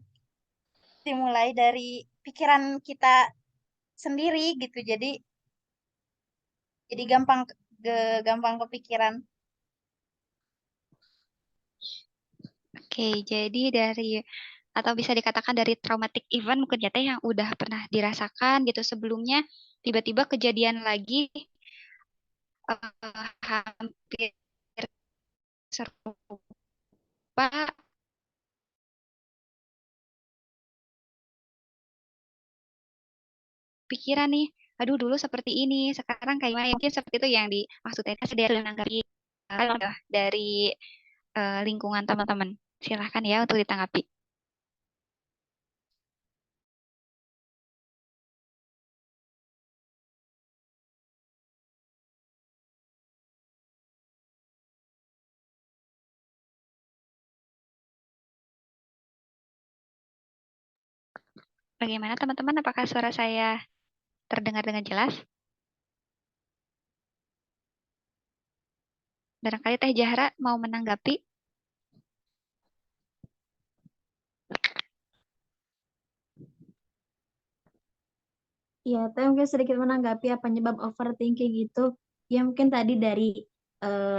Speaker 2: dimulai dari pikiran kita sendiri gitu. Jadi gampang kepikiran.
Speaker 1: Oke, jadi dari atau bisa dikatakan dari traumatic event mungkin ya Teh yang udah pernah dirasakan gitu sebelumnya tiba-tiba kejadian lagi hampir serupa pikiran nih. Aduh dulu seperti ini, sekarang kayak gimana? Mungkin seperti itu yang dimaksudnya kasih dia menanggapi dari lingkungan teman-teman. Silahkan ya untuk ditanggapi. Bagaimana teman-teman? Apakah suara saya terdengar dengan jelas? Barangkali Teh Jahra mau menanggapi.
Speaker 7: Ya, tapi mungkin sedikit menanggapi apa penyebab overthinking itu. Ya mungkin tadi dari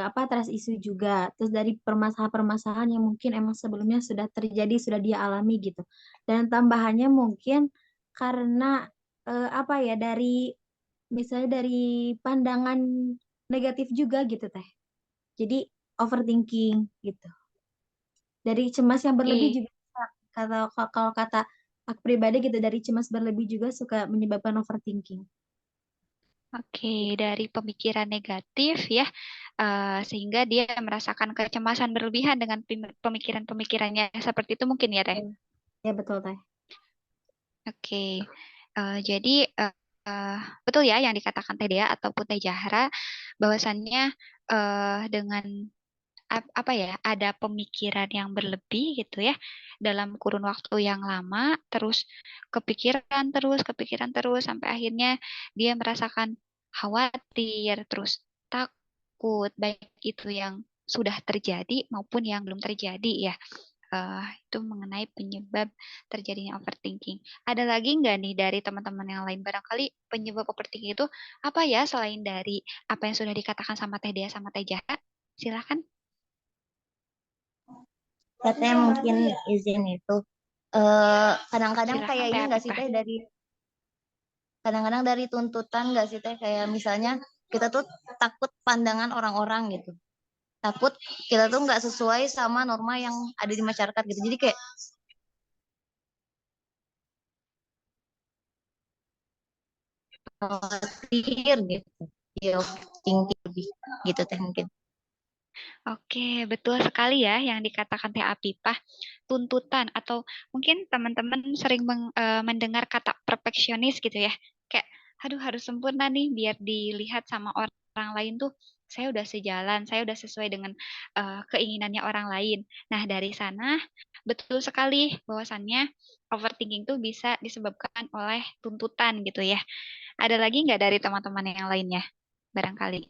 Speaker 7: apa trust issue juga, terus dari permasalahan-permasalahan yang mungkin emang sebelumnya sudah terjadi, sudah dia alami gitu. Dan tambahannya mungkin karena apa ya dari misalnya dari pandangan negatif juga gitu Teh. Jadi overthinking gitu. Dari cemas yang berlebih
Speaker 1: Oke,
Speaker 7: juga kalau kata aku pribadi gitu dari cemas berlebih juga suka menyebabkan overthinking.
Speaker 1: oke, dari pemikiran negatif ya, sehingga dia merasakan kecemasan berlebihan dengan pemikiran-pemikirannya seperti itu mungkin ya Teh.
Speaker 7: Ya, ya betul Teh.
Speaker 1: Oke, jadi eh, betul ya yang dikatakan Teh Dea ataupun Teh Jahra, bahwasannya dengan apa ya, ada pemikiran yang berlebih gitu ya, dalam kurun waktu yang lama, terus kepikiran terus, sampai akhirnya dia merasakan khawatir, terus takut, baik itu yang sudah terjadi maupun yang belum terjadi ya. Itu mengenai penyebab terjadinya overthinking. Ada lagi nggak nih dari teman-teman yang lain? Barangkali penyebab overthinking itu apa ya selain dari apa yang sudah dikatakan sama Teh Dea sama Teh Jaha? Silakan.
Speaker 3: Katanya mungkin izin itu kadang-kadang
Speaker 1: Silakan
Speaker 3: kayak
Speaker 1: Teh
Speaker 3: ini nggak sih
Speaker 1: Afifa.
Speaker 3: Teh dari kadang-kadang dari tuntutan nggak sih Teh kayak misalnya kita tuh takut pandangan orang-orang gitu. Takut kita tuh nggak sesuai sama norma yang ada di masyarakat gitu. Jadi kayak khawatir gitu. Ya, tinggi lebih gitu Teh mungkin.
Speaker 1: Oke, betul sekali ya yang dikatakan Teh Apipah, tuntutan atau mungkin teman-teman sering mendengar kata perfeksionis gitu ya. Kayak, aduh harus sempurna nih biar dilihat sama orang lain tuh saya udah sejalan, saya udah sesuai dengan keinginannya orang lain. Nah, dari sana betul sekali bahwasannya overthinking tuh bisa disebabkan oleh tuntutan gitu ya. Ada lagi nggak dari teman-teman yang lainnya? Barangkali.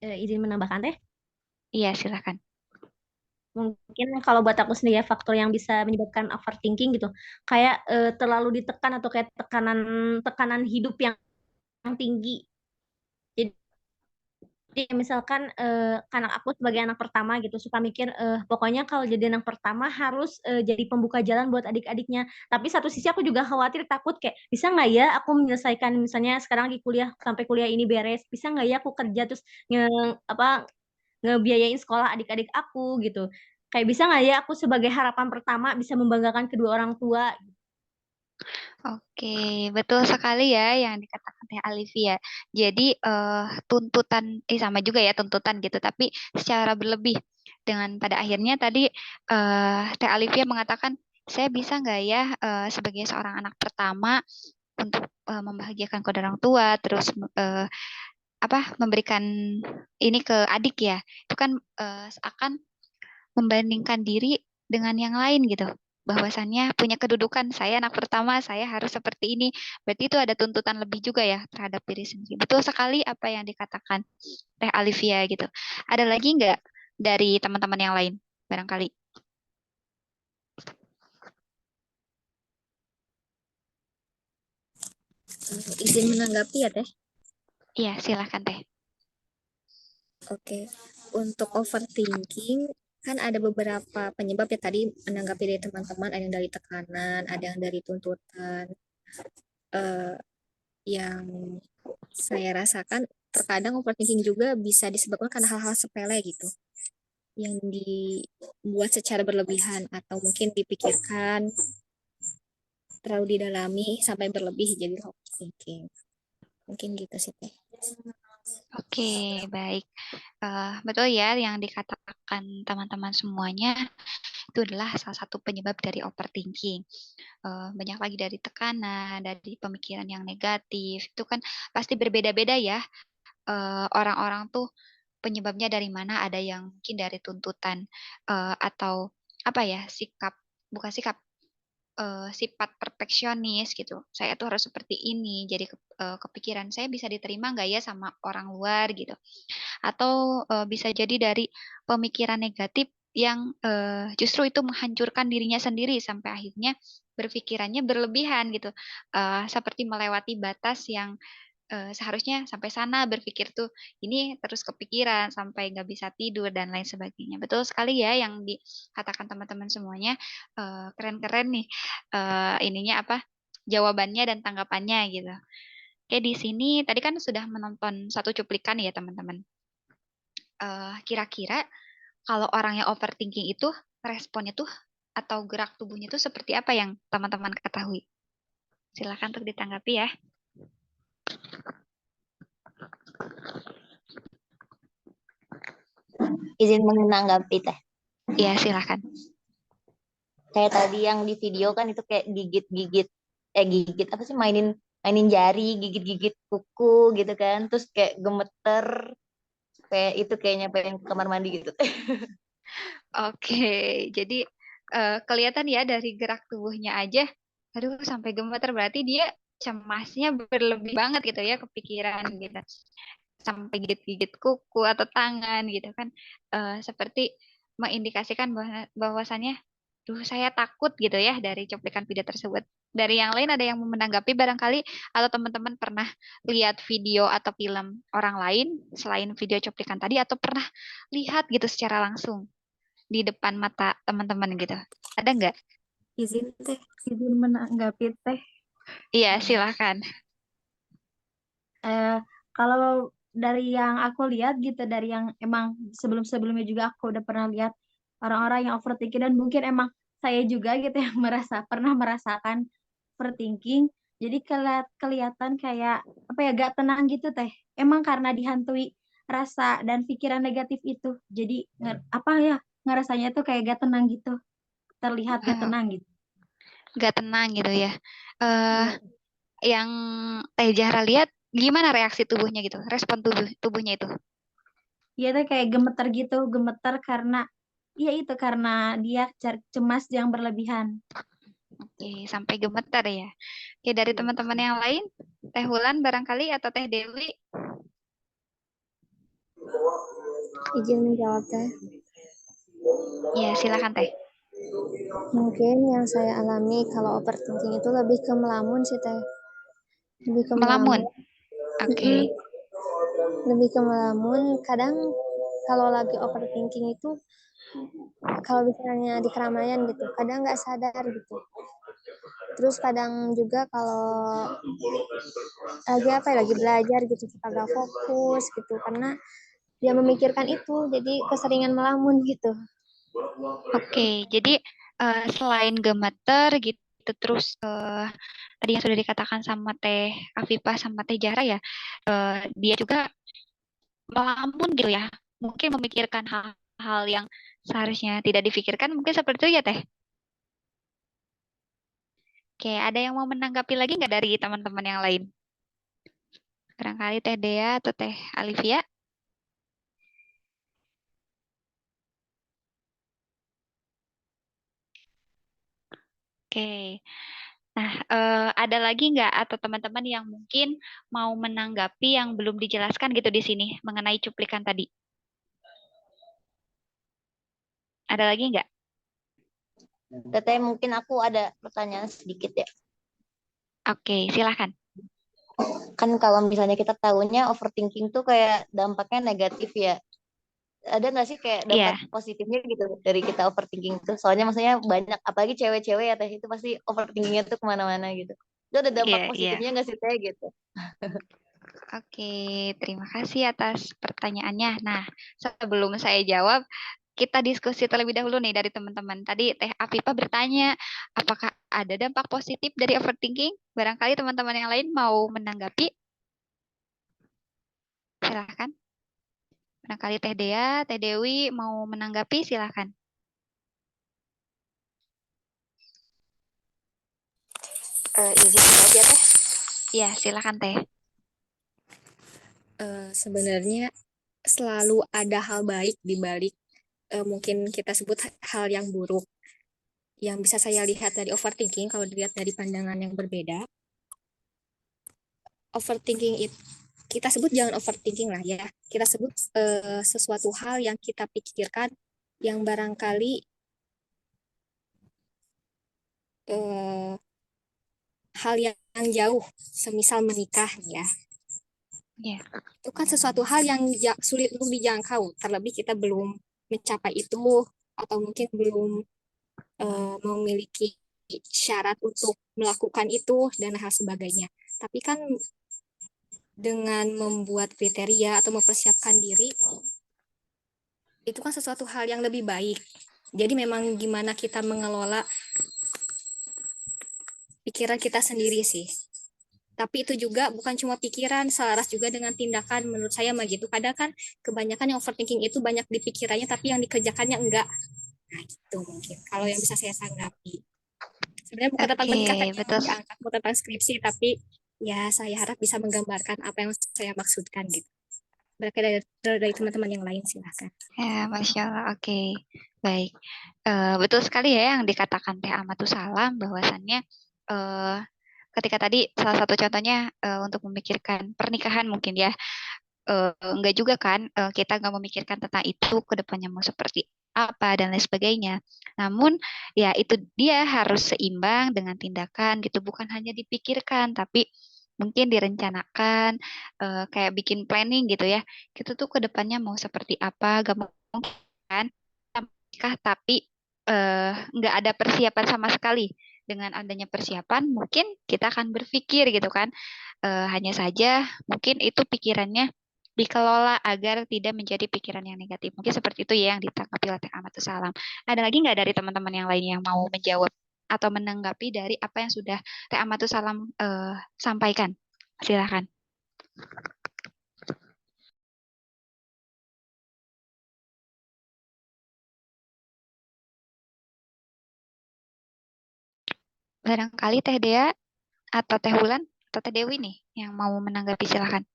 Speaker 2: Izin menambahkan Teh.
Speaker 1: Iya, silakan.
Speaker 2: Mungkin kalau buat aku sendiri ya, faktor yang bisa menyebabkan overthinking gitu, kayak terlalu ditekan atau kayak tekanan hidup yang tinggi. Jadi misalkan karena aku sebagai anak pertama gitu suka mikir pokoknya kalau jadi anak pertama harus jadi pembuka jalan buat adik-adiknya. Tapi satu sisi aku juga khawatir takut kayak bisa nggak ya aku menyelesaikan misalnya sekarang lagi kuliah sampai kuliah ini beres, bisa nggak ya aku kerja terus apa ngebiayain sekolah adik-adik aku gitu. Kayak bisa nggak ya aku sebagai harapan pertama bisa membanggakan kedua orang tua.
Speaker 1: Oke, betul sekali ya yang dikatakan Teh Alivia. Jadi tuntutan, sama juga ya tuntutan gitu, tapi secara berlebih. Dengan pada akhirnya tadi Teh Alivia mengatakan, saya bisa nggak ya sebagai seorang anak pertama untuk membahagiakan kedua orang tua, terus memberikan ini ke adik ya, itu kan seakan membandingkan diri dengan yang lain gitu. Bahwasannya punya kedudukan, saya anak pertama, saya harus seperti ini. Berarti itu ada tuntutan lebih juga ya terhadap diri sendiri. Betul sekali apa yang dikatakan Teh Alivia gitu. Ada lagi nggak dari teman-teman yang lain barangkali?
Speaker 5: Izin menanggapi ya Teh.
Speaker 1: Iya, silakan Teh.
Speaker 5: Oke, untuk overthinking kan ada beberapa penyebab ya tadi menanggapi dari teman-teman, ada yang dari tekanan, ada yang dari tuntutan. Yang saya rasakan terkadang overthinking juga bisa disebabkan karena hal-hal sepele gitu, yang dibuat secara berlebihan atau mungkin dipikirkan terlalu didalami sampai berlebih jadi overthinking. Mungkin gitu sih Teh.
Speaker 1: Oke, baik. Betul ya yang dikatakan teman-teman semuanya itu adalah salah satu penyebab dari overthinking. Banyak lagi dari tekanan, dari pemikiran yang negatif. Itu kan pasti berbeda-beda ya. Orang-orang tuh penyebabnya dari mana? Ada yang mungkin dari tuntutan atau apa ya, bukan sikap, sifat perfeksionis gitu. Saya tuh harus seperti ini. Jadi kepikiran saya bisa diterima nggak ya sama orang luar gitu. Atau bisa jadi dari pemikiran negatif yang justru itu menghancurkan dirinya sendiri sampai akhirnya berpikirannya berlebihan gitu. Seperti melewati batas yang seharusnya sampai sana berpikir tuh ini terus kepikiran sampai nggak bisa tidur dan lain sebagainya. Betul sekali ya yang dikatakan teman-teman semuanya. Keren-keren nih ininya apa jawabannya dan tanggapannya gitu. Oke, di sini tadi kan sudah menonton satu cuplikan ya teman-teman. Kira-kira kalau orang yang overthinking itu responnya tuh atau gerak tubuhnya tuh seperti apa yang teman-teman ketahui? Silakan untuk ditanggapi ya.
Speaker 3: Izin menanggapi Teh.
Speaker 1: Iya, silakan.
Speaker 3: Kayak tadi yang di video kan itu kayak gigit apa sih mainin jari, gigit-gigit kuku gitu kan, terus kayak gemeter, kayak itu kayaknya pengen ke kamar mandi gitu.
Speaker 1: Oke, jadi kelihatan ya dari gerak tubuhnya aja, aduh sampai gemeter berarti dia cemasnya berlebih banget gitu ya kepikiran gitu. Sampai gigit-gigit kuku atau tangan gitu kan. Seperti mengindikasikan bahwasannya duh saya takut gitu ya dari cuplikan video tersebut. Dari yang lain ada yang mau menanggapi barangkali atau teman-teman pernah lihat video atau film orang lain selain video cuplikan tadi atau pernah lihat gitu secara langsung di depan mata teman-teman gitu. Ada nggak?
Speaker 5: Izin Teh.
Speaker 7: Izin menanggapi Teh.
Speaker 1: Iya, silakan.
Speaker 7: Kalau dari yang aku lihat gitu, dari yang emang sebelum-sebelumnya juga aku udah pernah lihat orang-orang yang overthinking dan mungkin emang saya juga gitu yang pernah merasakan overthinking. Jadi kelihatan kayak apa ya gak tenang gitu Teh. Emang karena dihantui rasa dan pikiran negatif itu. Jadi apa ya, ngerasanya tuh kayak gak tenang gitu. Terlihat gak tenang gitu.
Speaker 1: Gak tenang gitu ya.
Speaker 7: Iya.
Speaker 1: Yang Teh Zahra lihat gimana reaksi tubuhnya gitu, respon tubuhnya itu?
Speaker 7: Dia tuh kayak gemeter gitu, gemeter karena ya itu karena dia cemas yang berlebihan.
Speaker 1: Oke, sampai gemeter ya. Oke, dari teman-teman yang lain, Teh Wulan barangkali atau Teh Dewi?
Speaker 4: Izin menjawab Teh.
Speaker 1: Ya, silakan Teh.
Speaker 4: Mungkin yang saya alami kalau overthinking itu lebih ke melamun sih Teh. Lebih ke
Speaker 1: Melamun. Oke.
Speaker 4: Lebih ke melamun. Kadang kalau lagi overthinking itu, kalau misalnya di keramaian gitu, kadang nggak sadar gitu. Terus kadang juga kalau lagi belajar gitu, suka nggak fokus gitu, karena dia memikirkan itu, jadi keseringan melamun gitu.
Speaker 1: Oke, jadi selain gemeter gitu, terus tadi yang sudah dikatakan sama Teh Afifah sama Teh Zahra ya, dia juga melamun gitu ya, mungkin memikirkan hal-hal yang seharusnya tidak difikirkan, mungkin seperti itu ya Teh. Oke, ada yang mau menanggapi lagi nggak dari teman-teman yang lain? Barangkali Teh Dea atau Teh Alivia? Oke. Nah, ada lagi nggak atau teman-teman yang mungkin mau menanggapi yang belum dijelaskan gitu di sini mengenai cuplikan tadi? Ada lagi nggak?
Speaker 3: Teteh, mungkin aku ada pertanyaan sedikit ya.
Speaker 1: Oke, silahkan.
Speaker 3: Kan kalau misalnya kita tahunya overthinking tuh kayak dampaknya negatif ya. Ada nggak sih kayak
Speaker 1: Iya,
Speaker 3: dampak positifnya gitu dari kita overthinking itu? Soalnya maksudnya banyak, apalagi cewek-cewek ya teh, itu pasti overthinkingnya tuh kemana-mana gitu. Itu ada dampak
Speaker 1: iya, iya.
Speaker 3: positifnya nggak sih teh gitu?
Speaker 1: Oke, terima kasih atas pertanyaannya. Nah, sebelum saya jawab, kita diskusi terlebih dahulu nih dari teman-teman. Tadi Teh Afifa bertanya, apakah ada dampak positif dari overthinking? Barangkali teman-teman yang lain mau menanggapi. Silahkan. Barangkali Teh Dea, Teh Dewi mau menanggapi, silahkan.
Speaker 5: Izin jawab ya Teh.
Speaker 1: Ya, silahkan Teh.
Speaker 5: Sebenarnya selalu ada hal baik di balik mungkin kita sebut hal yang buruk. Yang bisa saya lihat dari overthinking, kalau dilihat dari pandangan yang berbeda, overthinking itu kita sebut jangan overthinking lah ya. Kita sebut sesuatu hal yang kita pikirkan yang barangkali hal yang jauh, semisal menikah ya.
Speaker 1: Ya.
Speaker 5: Itu kan sesuatu hal yang sulit untuk dijangkau, terlebih kita belum mencapai itu atau mungkin belum memiliki syarat untuk melakukan itu dan hal sebagainya. Tapi kan dengan membuat kriteria atau mempersiapkan diri, itu kan sesuatu hal yang lebih baik. Jadi memang gimana kita mengelola pikiran kita sendiri sih. Tapi itu juga bukan cuma pikiran, selaras juga dengan tindakan. Menurut saya mah gitu. Kadang kan kebanyakan yang overthinking itu banyak di pikirannya, tapi yang dikerjakannya enggak. Nah gitu mungkin. Kalau yang bisa saya tanggapi. Sebenarnya bukan tentang
Speaker 1: Oke,
Speaker 5: menikah tadi yang
Speaker 1: betul.
Speaker 5: diangkat, bukan tentang skripsi, tapi ya saya harap bisa menggambarkan apa yang saya maksudkan gitu. Berarti dari teman-teman yang lain silahkan.
Speaker 1: Ya, Masya Allah. Oke, baik. Betul sekali ya yang dikatakan Teh Amatus Salam bahwasannya ketika tadi salah satu contohnya untuk memikirkan pernikahan mungkin ya, enggak juga kan kita nggak memikirkan tentang itu ke depannya mau seperti apa dan lain sebagainya. Namun ya itu dia harus seimbang dengan tindakan gitu, bukan hanya dipikirkan tapi mungkin direncanakan kayak bikin planning gitu ya. Kita tuh ke depannya mau seperti apa, gak mungkin kan menikah tapi nggak ada persiapan sama sekali. Dengan adanya persiapan mungkin kita akan berpikir gitu kan. Hanya saja mungkin itu pikirannya dikelola agar tidak menjadi pikiran yang negatif. Mungkin seperti itu ya yang ditanggapi oleh Teh Amatus Salam. Ada lagi nggak dari teman-teman yang lain yang mau menjawab atau menanggapi dari apa yang sudah Teh Amatus Salam sampaikan? Silakan. Barangkali Teh Dea atau Teh Wulan atau Teh Dewi nih yang mau menanggapi, silahkan.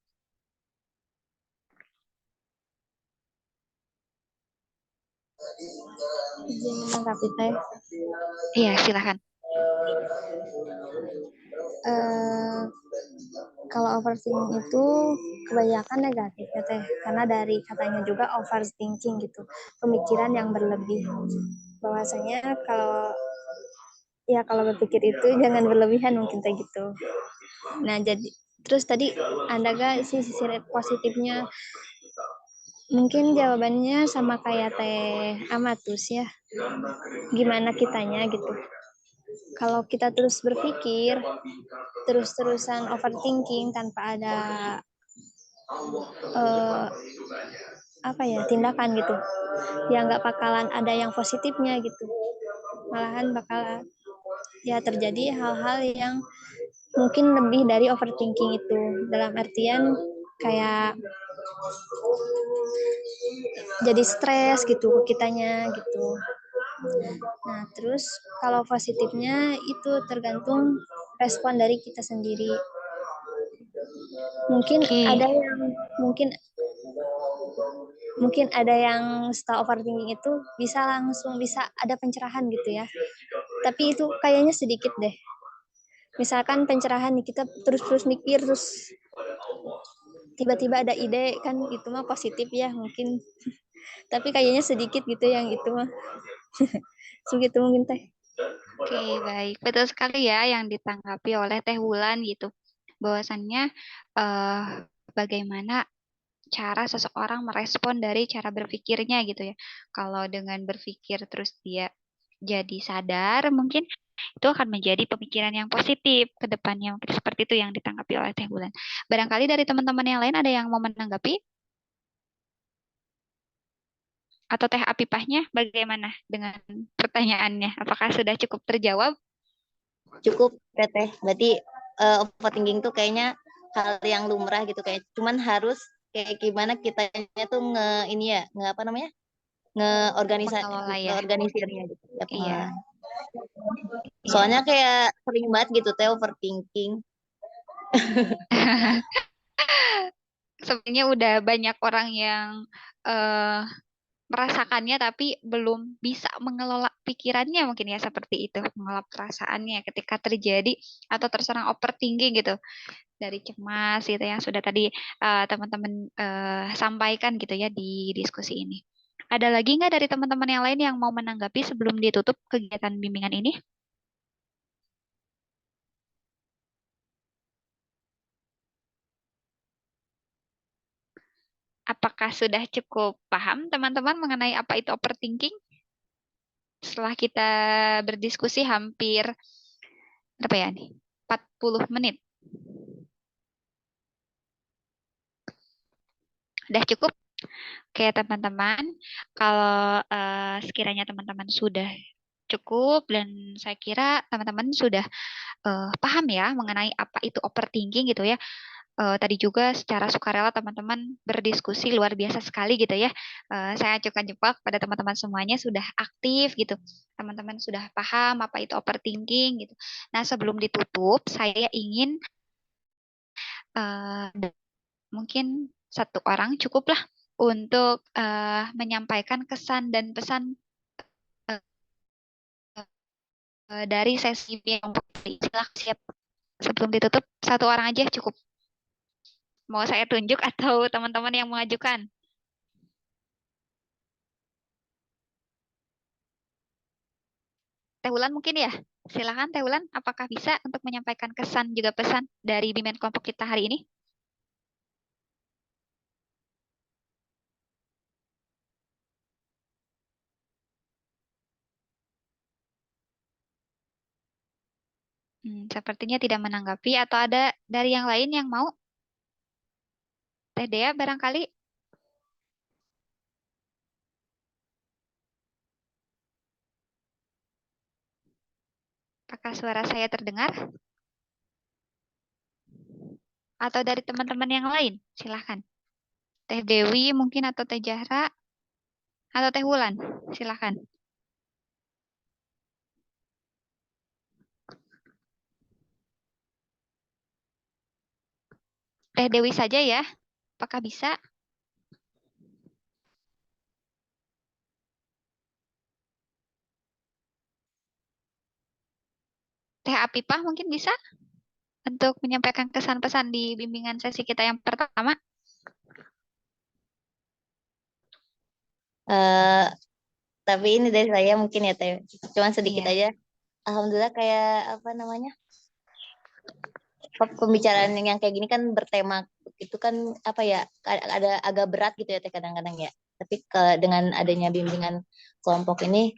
Speaker 4: Izin menanggapi Teh.
Speaker 1: Iya, silahkan.
Speaker 4: Kalau overthinking itu kebanyakan negatif ya Teh, karena dari katanya juga overthinking gitu, pemikiran yang berlebih. Bahwasanya kalau berpikir itu jangan berlebihan mungkin Teh gitu. Nah, jadi terus tadi ada gak sisi positifnya? Mungkin jawabannya sama kayak Teh Amatus ya. Gimana kitanya gitu. Kalau kita terus berpikir, terus-terusan overthinking tanpa ada tindakan gitu, ya nggak bakalan ada yang positifnya gitu. Malahan bakalan ya terjadi hal-hal yang mungkin lebih dari overthinking itu, dalam artian kayak jadi stres gitu kitanya gitu. Nah, terus kalau positifnya itu tergantung respon dari kita sendiri. Mungkin ada yang mungkin ada yang setelah overthinking itu bisa ada pencerahan gitu ya. Tapi itu kayaknya sedikit deh. Misalkan pencerahan nih, kita terus mikir terus tiba-tiba ada ide, kan itu mah positif ya mungkin. Tapi kayaknya sedikit gitu yang itu mah. Segitu mungkin Teh.
Speaker 1: Oke, baik. Betul sekali ya yang ditanggapi oleh Teh Wulan gitu. Bahwasannya bagaimana cara seseorang merespon dari cara berpikirnya gitu ya. Kalau dengan berpikir terus dia jadi sadar, mungkin itu akan menjadi pemikiran yang positif ke depannya. Mungkin seperti itu yang ditanggapi oleh Teh Wulan. Barangkali dari teman-teman yang lain ada yang mau menanggapi? Atau Teh Apipahnya bagaimana dengan pertanyaannya? Apakah sudah cukup terjawab?
Speaker 3: Cukup Teteh. Berarti overthinking tuh kayaknya hal yang lumrah gitu, kayak cuman harus kayak gimana kitanya tuh
Speaker 1: Mengelola ya.
Speaker 3: ngeorganisirnya gitu ya,
Speaker 1: Iya.
Speaker 3: pengolahan. Soalnya kayak sering banget gitu Teh overthinking.
Speaker 1: Sebenarnya udah banyak orang yang merasakannya tapi belum bisa mengelola pikirannya, mungkin ya seperti itu, mengelola perasaannya ketika terjadi atau terserang overthinking gitu, dari cemas gitu yang sudah tadi teman-teman sampaikan gitu ya di diskusi ini. Ada lagi nggak dari teman-teman yang lain yang mau menanggapi sebelum ditutup kegiatan bimbingan ini? Apakah sudah cukup paham teman-teman mengenai apa itu overthinking? Setelah kita berdiskusi hampir berapa ya nih? 40 menit. Udah cukup? Oke, teman-teman. Kalau sekiranya teman-teman sudah cukup dan saya kira teman-teman sudah paham ya mengenai apa itu overthinking gitu ya. Tadi juga secara sukarela teman-teman berdiskusi luar biasa sekali gitu ya. Saya acukan jempol pada teman-teman semuanya sudah aktif gitu. Teman-teman sudah paham apa itu overthinking gitu. Nah, sebelum ditutup, saya ingin mungkin satu orang cukuplah untuk menyampaikan kesan dan pesan dari sesi yang silakan siap. Sebelum ditutup, satu orang aja cukup. Mau saya tunjuk atau teman-teman yang mengajukan? Teh Wulan mungkin ya? Silakan Teh Wulan, apakah bisa untuk menyampaikan kesan juga pesan dari bimbingan kelompok kita hari ini? Sepertinya tidak menanggapi atau ada dari yang lain yang mau? Teh Dea barangkali? Apakah suara saya terdengar? Atau dari teman-teman yang lain? Silahkan. Teh Dewi mungkin atau Teh Jahra atau Teh Wulan? Silahkan. Teh Dewi saja ya. Apakah bisa? Teh Apipah mungkin bisa untuk menyampaikan kesan pesan di bimbingan sesi kita yang pertama.
Speaker 3: Eh, tapi ini dari saya mungkin ya Teh, cuman sedikit
Speaker 1: Iya.
Speaker 3: aja. Alhamdulillah kayak apa namanya, pembicaraan yang kayak gini kan bertema itu kan apa ya, ada agak berat gitu ya Teh kadang-kadang ya. Tapi dengan adanya bimbingan kelompok ini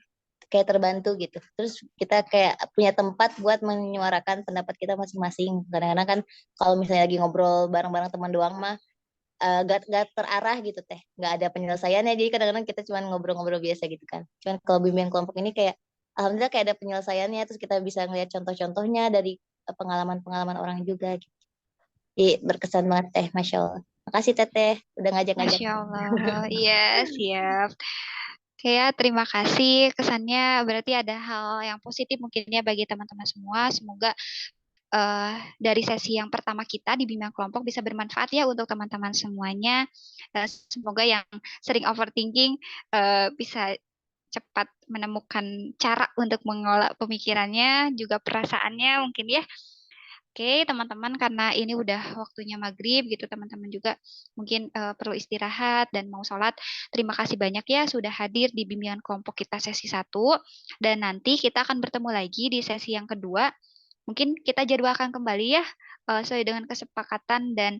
Speaker 3: kayak terbantu gitu. Terus kita kayak punya tempat buat menyuarakan pendapat kita masing-masing. Kadang-kadang kan kalau misalnya lagi ngobrol bareng-bareng teman doang mah gak terarah gitu Teh, nggak ada penyelesaiannya. Jadi kadang-kadang kita cuma ngobrol-ngobrol biasa gitu kan. Cuman kalau bimbingan kelompok ini kayak alhamdulillah kayak ada penyelesaiannya. Terus kita bisa ngeliat contoh-contohnya dari pengalaman-pengalaman orang juga gitu. Jadi berkesan banget Teh, Masya Allah. Makasih Teteh udah ngajak-ngajak.
Speaker 1: Masya Allah. Iya, siap. Oke ya, terima kasih. Kesannya berarti ada hal yang positif mungkin ya bagi teman-teman semua. Semoga dari sesi yang pertama kita di bimbingan kelompok bisa bermanfaat ya untuk teman-teman semuanya. Semoga yang sering overthinking bisa cepat menemukan cara untuk mengolah pemikirannya, juga perasaannya mungkin ya. Oke, teman-teman, karena ini udah waktunya maghrib gitu, teman-teman juga mungkin perlu istirahat dan mau sholat. Terima kasih banyak ya sudah hadir di bimbingan kelompok kita sesi 1. Dan nanti kita akan bertemu lagi di sesi yang kedua. Mungkin kita jadwalkan kembali ya, sesuai dengan kesepakatan dan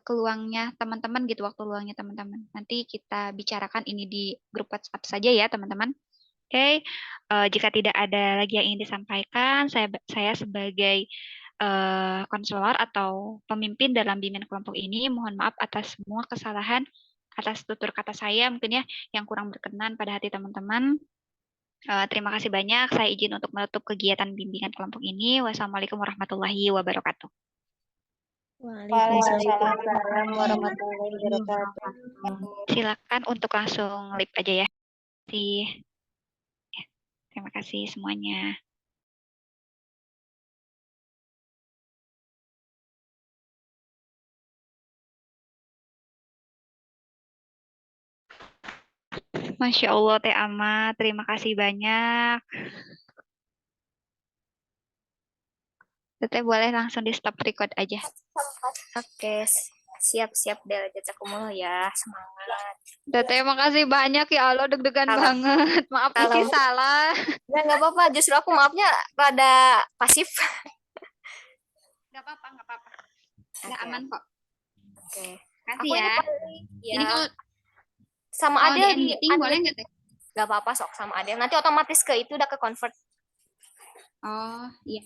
Speaker 1: keluangnya teman-teman gitu, waktu luangnya teman-teman. Nanti kita bicarakan ini di grup WhatsApp saja ya, teman-teman. Oke, jika tidak ada lagi yang ingin disampaikan, saya sebagai konselor atau pemimpin dalam bimbingan kelompok ini, mohon maaf atas semua kesalahan, atas tutur kata saya mungkin ya yang kurang berkenan pada hati teman-teman. Terima kasih banyak. Saya izin untuk menutup kegiatan bimbingan kelompok ini. Wassalamualaikum warahmatullahi wabarakatuh.
Speaker 3: Waalaikumsalam warahmatullahi wabarakatuh.
Speaker 1: Silakan untuk langsung live aja ya. Terima kasih semuanya. Masya Allah, Teh Ama, terima kasih banyak. Teteh boleh langsung di stop record aja.
Speaker 5: Oke, siap-siap Del, jazakumullah ya, semangat.
Speaker 1: Teteh makasih banyak ya Allah, deg-degan banget. Maaf Ici salah.
Speaker 5: Ya nggak apa-apa, justru aku maafnya rada pasif.
Speaker 1: Nggak apa-apa. Nggak aman kok.
Speaker 5: Oke.
Speaker 1: Kasih
Speaker 5: Aku
Speaker 1: ya.
Speaker 5: ya.
Speaker 1: Ini kalau
Speaker 5: sama Adel
Speaker 1: di meeting boleh nggak Teh?
Speaker 5: Nggak apa-apa sok sama Adel. Nanti otomatis ke itu udah ke convert.
Speaker 1: Oh iya.